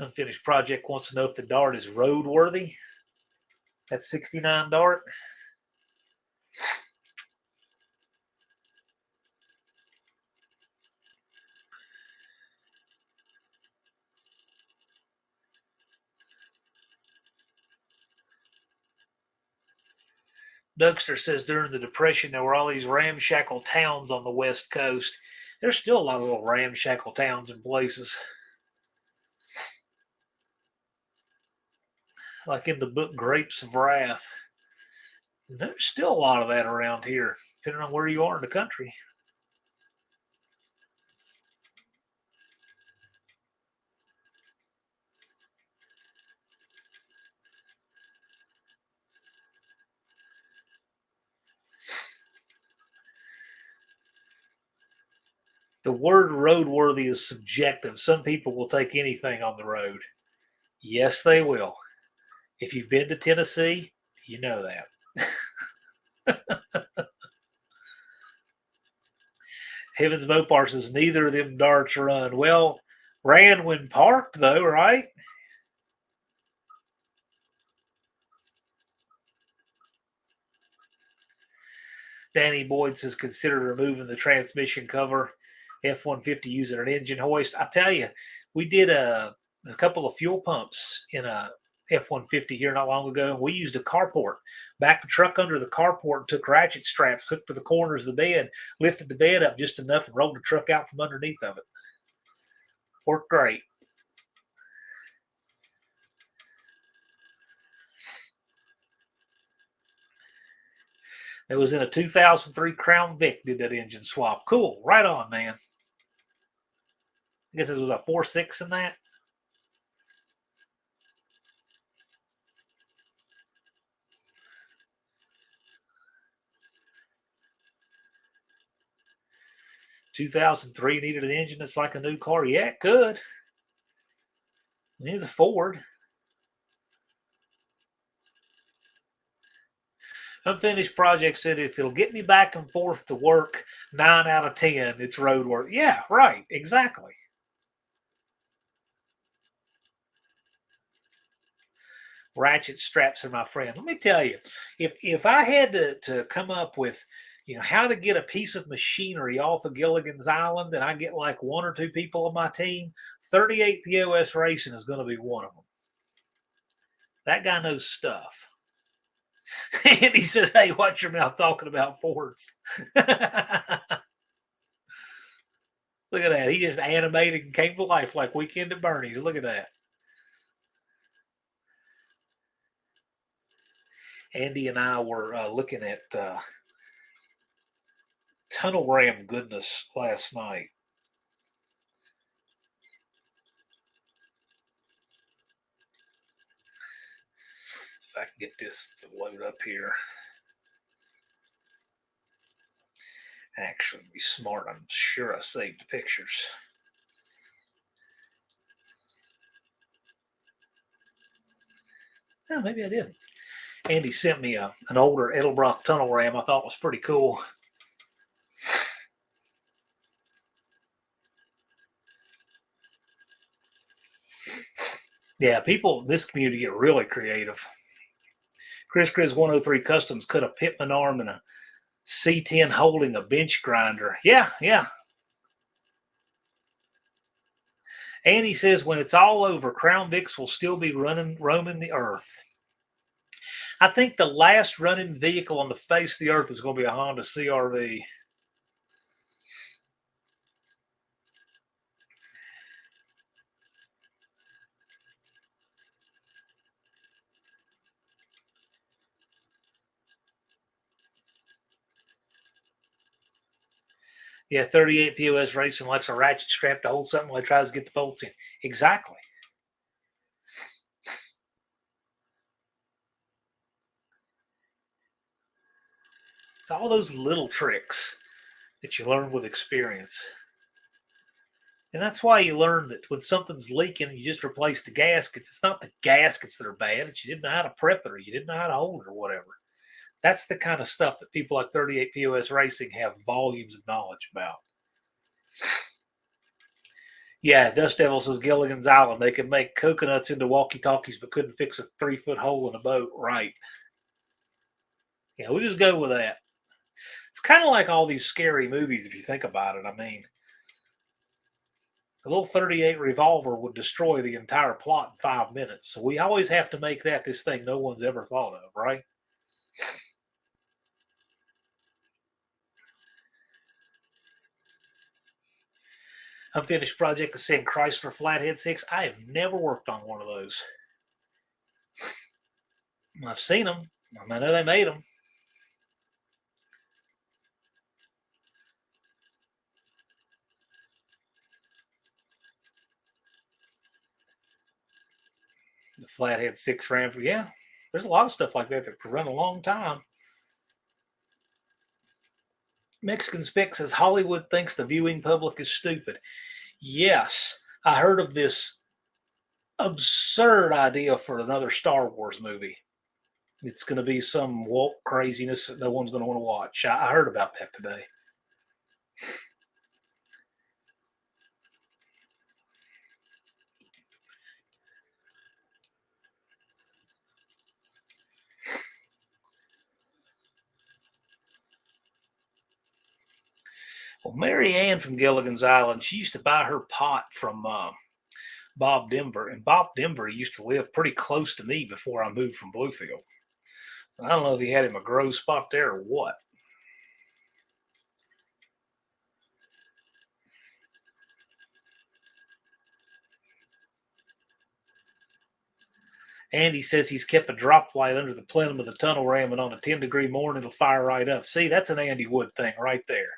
Unfinished project wants to know if the Dart is roadworthy. That's 69 Dart. Dougster says during the Depression there were all these ramshackle towns on the West Coast. There's still a lot of little ramshackle towns and places. Like in the book Grapes of Wrath. There's still a lot of that around here, depending on where you are in the country. The word roadworthy is subjective. Some people will take anything on the road. Yes, they will. If you've been to Tennessee, you know that. Heavens Mopar says neither of them darts run. Well, ran when parked, though, right? Danny Boyd says consider removing the transmission cover. F-150 using an engine hoist. I tell you, we did a couple of fuel pumps in a F-150 here not long ago, and we used a carport. Backed the truck under the carport and took ratchet straps hooked to the corners of the bed, lifted the bed up just enough, and rolled the truck out from underneath of it. Worked great. It was in a 2003 Crown Vic, did that engine swap. Cool. Right on, man. I guess it was a 4.6 in that. (2003) needed an engine that's like a new car. Yeah, it could. It is a Ford. Unfinished project said if it'll get me back and forth to work, 9 out of 10, it's roadworthy. Yeah, right. Exactly. Ratchet straps are my friend. Let me tell you, if I had to come up with, how to get a piece of machinery off of Gilligan's Island, and I get like one or two people on my team, 38 POS Racing is going to be one of them. That guy knows stuff. And he says, "Hey, watch your mouth talking about Fords." Look at that. He just animated and came to life like Weekend at Bernie's. Look at that. Andy and I were looking at tunnel ram goodness last night. If I can get this to load up here. Actually, be smart. I'm sure I saved the pictures. Yeah, maybe I did. Andy sent me an older Edelbrock tunnel ram I thought was pretty cool. Yeah, people in this community get really creative. Chris 103 Customs cut a Pitman arm and a C10 holding a bench grinder. Yeah, yeah. Andy says when it's all over, Crown Vics will still be roaming the earth. I think the last running vehicle on the face of the earth is going to be a Honda CRV. Yeah, 38 POS Racing likes a ratchet strap to hold something while he tries to get the bolts in. Exactly. It's all those little tricks that you learn with experience. And that's why you learn that when something's leaking, you just replace the gaskets. It's not the gaskets that are bad. It's you didn't know how to prep it or you didn't know how to hold it or whatever. That's the kind of stuff that people like 38 POS Racing have volumes of knowledge about. Yeah, Dust Devil says Gilligan's Island. They can make coconuts into walkie-talkies, but couldn't fix a 3-foot hole in a boat. Right. Yeah, we'll just go with that. It's kind of like all these scary movies if you think about it. I mean, a little 38 revolver would destroy the entire plot in 5 minutes. So we always have to make that this thing no one's ever thought of, right? Unfinished project is saying Chrysler Flathead 6. I have never worked on one of those. I've seen them. I know they made them. The Flathead 6 ran for, yeah. There's a lot of stuff like that that could run a long time. Mexican Spick says Hollywood thinks the viewing public is stupid. Yes, I heard of this absurd idea for another Star Wars movie. It's going to be some woke craziness that no one's going to want to watch. I heard about that today. Well, Mary Ann from Gilligan's Island, she used to buy her pot from Bob Denver, and Bob Denver used to live pretty close to me before I moved from Bluefield. I don't know if he had him a grow spot there or what. Andy says he's kept a drop light under the plenum of the tunnel ram, and on a 10-degree morning it'll fire right up. See, that's an Andy Wood thing right there.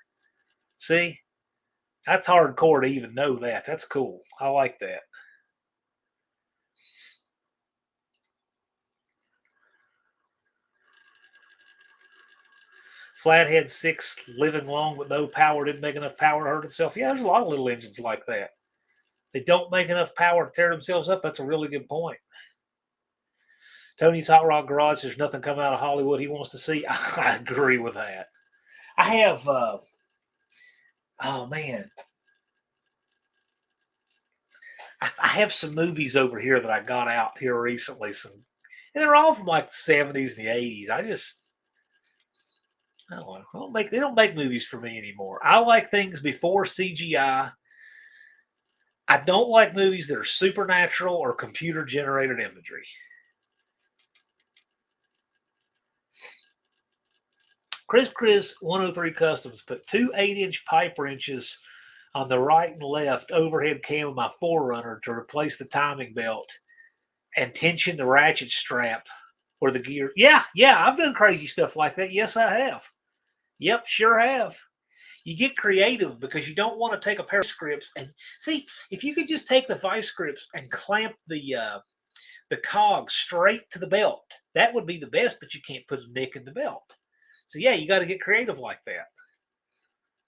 See, that's hardcore to even know that. That's cool. I like that. Flathead 6 living long with no power, didn't make enough power to hurt itself. Yeah, there's a lot of little engines like that. They don't make enough power to tear themselves up. That's a really good point. Tony's Hot Rod Garage, there's nothing coming out of Hollywood he wants to see. I agree with that. I have, oh man, I have some movies over here that I got out here recently. And they're all from like the 70s and the 80s. I don't know. They don't make movies for me anymore. I like things before CGI. I don't like movies that are supernatural or computer generated imagery. Chris 103 Customs put two 8-inch pipe wrenches on the right and left overhead cam of my Forerunner to replace the timing belt and tension the ratchet strap or the gear. Yeah, I've done crazy stuff like that. Yes, I have. Yep, sure have. You get creative because you don't want to take a pair of scripts and see if you could just take the vice grips and clamp the cog straight to the belt. That would be the best, but you can't put a nick in the belt. So yeah, you got to get creative like that.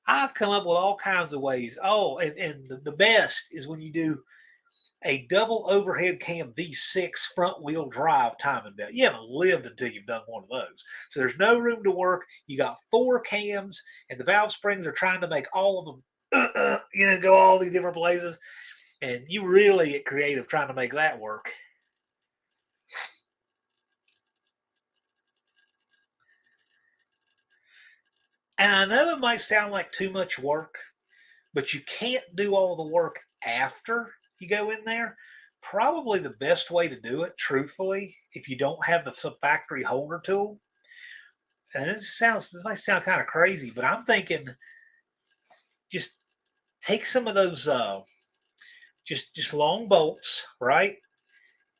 I've come up with all kinds of ways. Oh, and the best is when you do a double overhead cam V6 front wheel drive timing belt. You haven't lived until you've done one of those. So there's no room to work. You got 4 cams, and the valve springs are trying to make all of them, go all these different places. And you really get creative trying to make that work. And I know it might sound like too much work, but you can't do all the work after you go in there. Probably the best way to do it, truthfully, if you don't have the factory holder tool. And this might sound kind of crazy, but I'm thinking just take some of those just long bolts, right?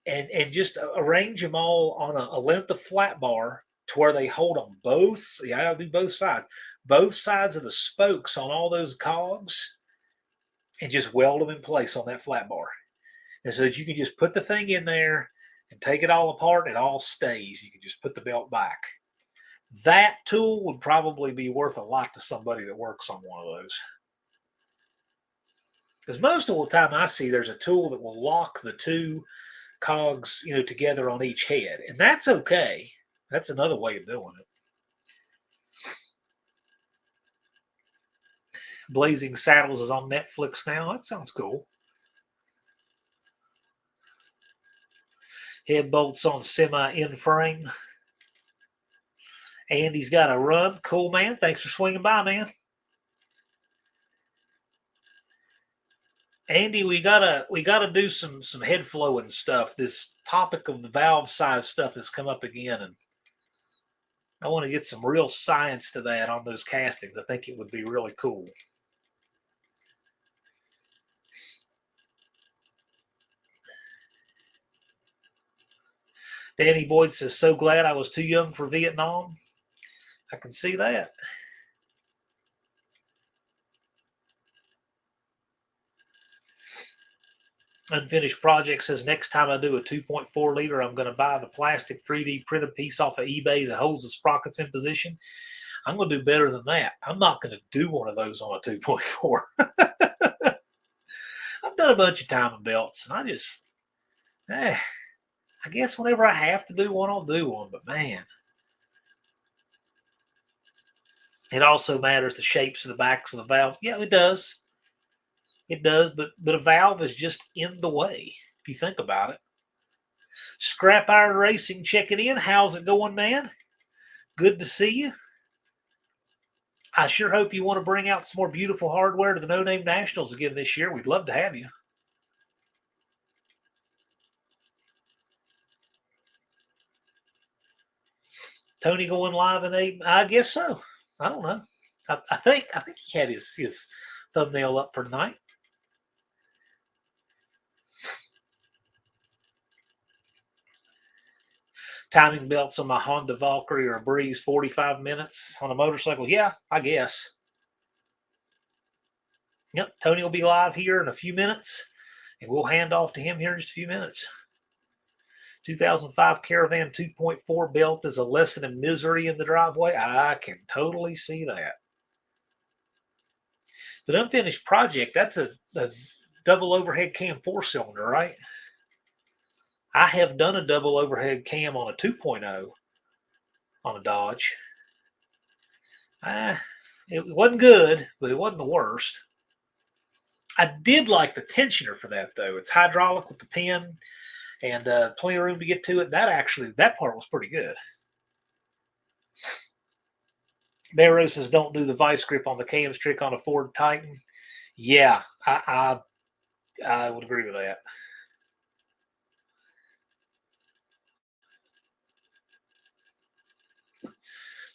And just arrange them all on a length of flat bar to where they hold on both. Yeah, I'll do both sides of the spokes on all those cogs, and just weld them in place on that flat bar. And so that you can just put the thing in there and take it all apart, and it all stays. You can just put the belt back. That tool would probably be worth a lot to somebody that works on one of those. Because most of the time I see there's a tool that will lock the 2 cogs, together on each head. And that's okay. That's another way of doing it. Blazing Saddles is on Netflix now. That sounds cool. Head bolts on semi in frame. Andy's got a run. Cool, man. Thanks for swinging by, man. Andy, we gotta do some head flowing stuff. This topic of the valve size stuff has come up again, and I want to get some real science to that on those castings. I think it would be really cool. Danny Boyd says, so glad I was too young for Vietnam. I can see that. Unfinished Project says, next time I do a 2.4 liter, I'm going to buy the plastic 3D printed piece off of eBay that holds the sprockets in position. I'm going to do better than that. I'm not going to do one of those on a 2.4. I've done a bunch of timing belts, and I guess whenever I have to do one, I'll do one. But man, it also matters the shapes of the backs of the valve. Yeah, it does. It does, but a valve is just in the way, if you think about it. Scrap Iron Racing checking in. How's it going, man? Good to see you. I sure hope you want to bring out some more beautiful hardware to the No Name Nationals again this year. We'd love to have you. Tony going live in 8? I guess so. I don't know. I think he had his thumbnail up for tonight. Timing belts on my Honda Valkyrie or a Breeze 45 minutes on a motorcycle. Yeah, I guess. Yep, Tony will be live here in a few minutes, and we'll hand off to him here in just a few minutes. 2005 Caravan 2.4 belt is a lesson in misery in the driveway. I can totally see that. But Unfinished Project, that's a double overhead cam 4-cylinder, right? I have done a double overhead cam on a 2.0 on a Dodge. It wasn't good, but it wasn't the worst. I did like the tensioner for that, though. It's hydraulic with the pin and plenty of room to get to it. That part was pretty good. Barrow says, don't do the vice grip on the cams trick on a Ford Titan. Yeah, I would agree with that.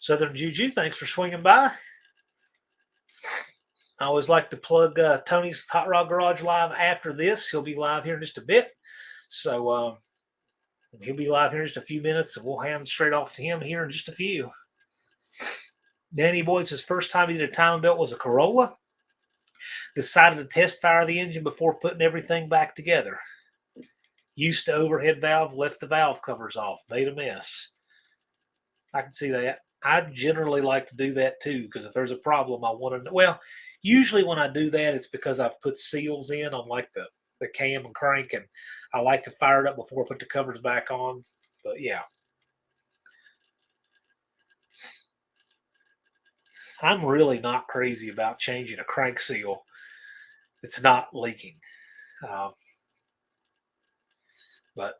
Southern Juju, thanks for swinging by. I always like to plug Tony's Hot Rod Garage live after this. He'll be live here in just a bit. So He'll be live here in just a few minutes, and we'll hand straight off to him here in just a few. Danny Boyd's his first time he did a timing belt was a Corolla. Decided to test fire the engine before putting everything back together. Used to overhead valve, left the valve covers off, made a mess. I can see that. I generally like to do that too, because if there's a problem, I want to know. Well, usually when I do that, it's because I've put seals in on like the cam and crank, and I like to fire it up before I put the covers back on. But yeah. I'm really not crazy about changing a crank seal that's not leaking. Um, but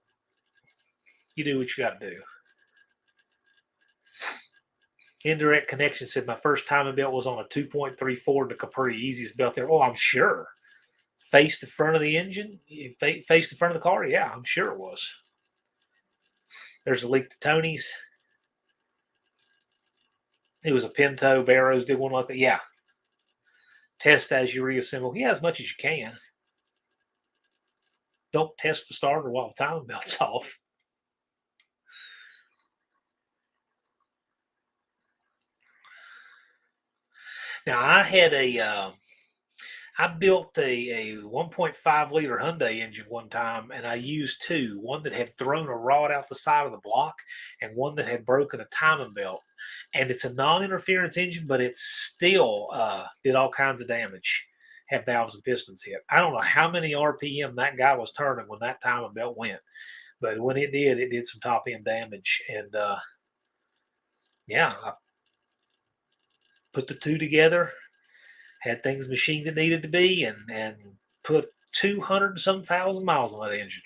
you do what you got to do. Indirect connection said my first timing belt was on a 2.34 to Capri, easiest belt there. Oh, I'm sure. Face the front of the engine, face the front of the car. Yeah, I'm sure it was. There's a leak to Tony's. It was a Pinto. Barrows did one like that. Yeah. Test as you reassemble. Yeah, as much as you can. Don't test the starter while the timing belt's off. Now I built a 1.5 liter Hyundai engine one time, and I used two. One that had thrown a rod out the side of the block, and one that had broken a timing belt. And it's a non-interference engine, but it still did all kinds of damage. Had valves and pistons hit. I don't know how many RPM that guy was turning when that timing belt went, but when it did some top end damage. And yeah, I put the two together, had things machined that needed to be, and put 200 and some thousand miles on that engine.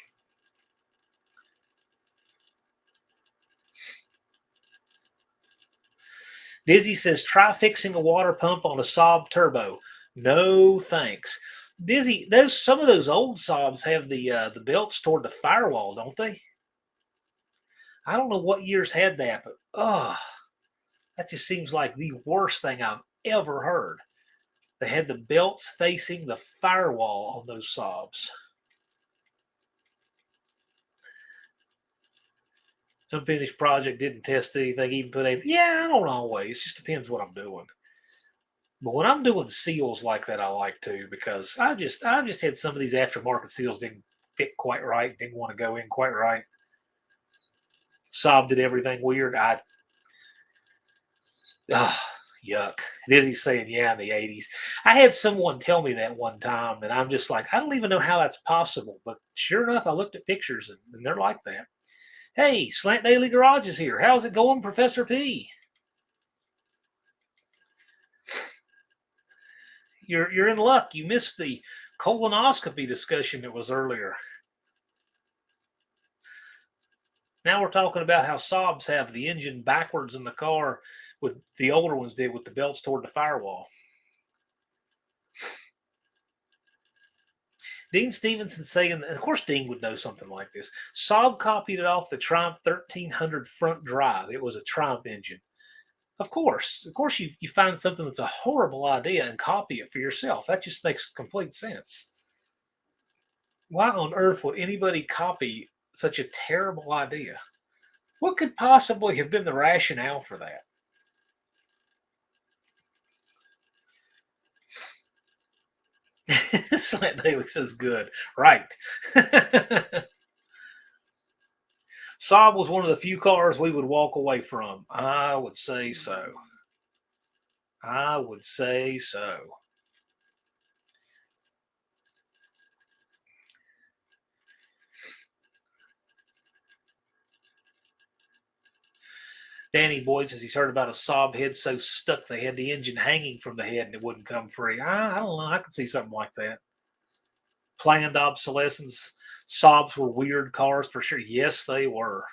Dizzy says, try fixing a water pump on a Saab turbo. No thanks. Dizzy, some of those old Saabs have the belts toward the firewall, don't they? I don't know what years had that, but that just seems like the worst thing I've ever heard. They had the belts facing the firewall on those Saabs. Unfinished project, didn't test anything, even put a. Yeah, I don't always. It just depends what I'm doing. But when I'm doing seals like that, I like to, because I've just had some of these aftermarket seals didn't fit quite right, didn't want to go in quite right. Saab did everything weird. Yuck. Dizzy's saying, yeah, in the 80s. I had someone tell me that one time, and I'm just like, I don't even know how that's possible. But sure enough, I looked at pictures, and they're like that. Hey, Slant Daily Garage is here. How's it going, Professor P? You're in luck. You missed the colonoscopy discussion that was earlier. Now we're talking about how Saabs have the engine backwards in the car, with the older ones did, with the belts toward the firewall. Dean Stevenson saying, of course Dean would know something like this. Saab copied it off the Triumph 1300 front drive. It was a Triumph engine. Of course, you find something that's a horrible idea and copy it for yourself. That just makes complete sense. Why on earth would anybody copy such a terrible idea? What could possibly have been the rationale for that? Slant Daily says good. Right. Saab was one of the few cars we would walk away from. I would say so. I would say so. Danny Boyd says he's heard about a Saab head so stuck they had the engine hanging from the head and it wouldn't come free. I don't know. I could see something like that. Planned obsolescence. Saabs were weird cars for sure. Yes, they were.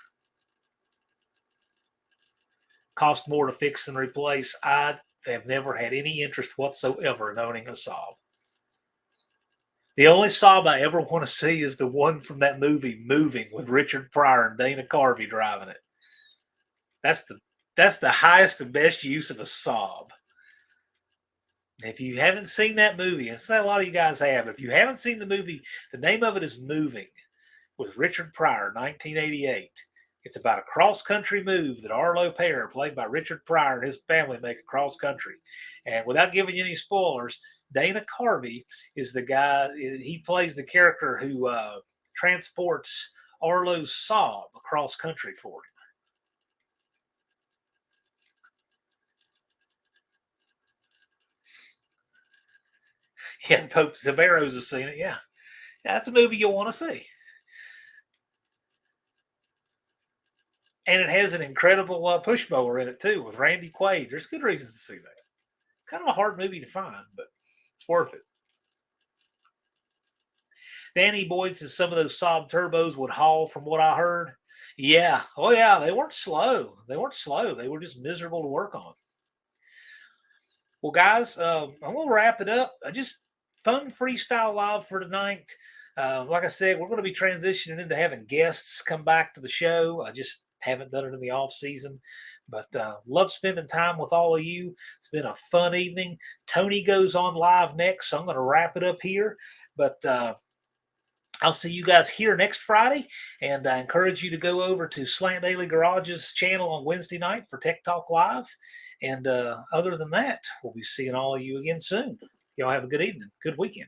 Cost more to fix than replace. I have never had any interest whatsoever in owning a Saab. The only Saab I ever want to see is the one from that movie, Moving, with Richard Pryor and Dana Carvey driving it. That's the highest and best use of a Saab. If you haven't seen that movie, and a lot of you guys have, if you haven't seen the movie, the name of it is Moving, with Richard Pryor, 1988. It's about a cross-country move that Arlo Pear, played by Richard Pryor, and his family make across country. And without giving you any spoilers, Dana Carvey is the guy. He plays the character who transports Arlo's Saab across country for him. Yeah, Pope Severos has seen it. Yeah, that's a movie you'll want to see. And it has an incredible push mower in it too, with Randy Quaid. There's good reasons to see that. Kind of a hard movie to find, but it's worth it. Danny Boyd says some of those Saab turbos would haul, from what I heard. Yeah. Oh, yeah. They weren't slow. They weren't slow. They were just miserable to work on. Well, guys, I'm going to wrap it up. Just fun freestyle live for tonight. Like I said, we're going to be transitioning into having guests come back to the show. I just haven't done it in the off season, but love spending time with all of you. It's been a fun evening. Tony goes on live next, so I'm going to wrap it up here. But I'll see you guys here next Friday, and I encourage you to go over to Slant Daily Garage's channel on Wednesday night for Tech Talk Live. And other than that, we'll be seeing all of you again soon. Y'all have a good evening. Good weekend.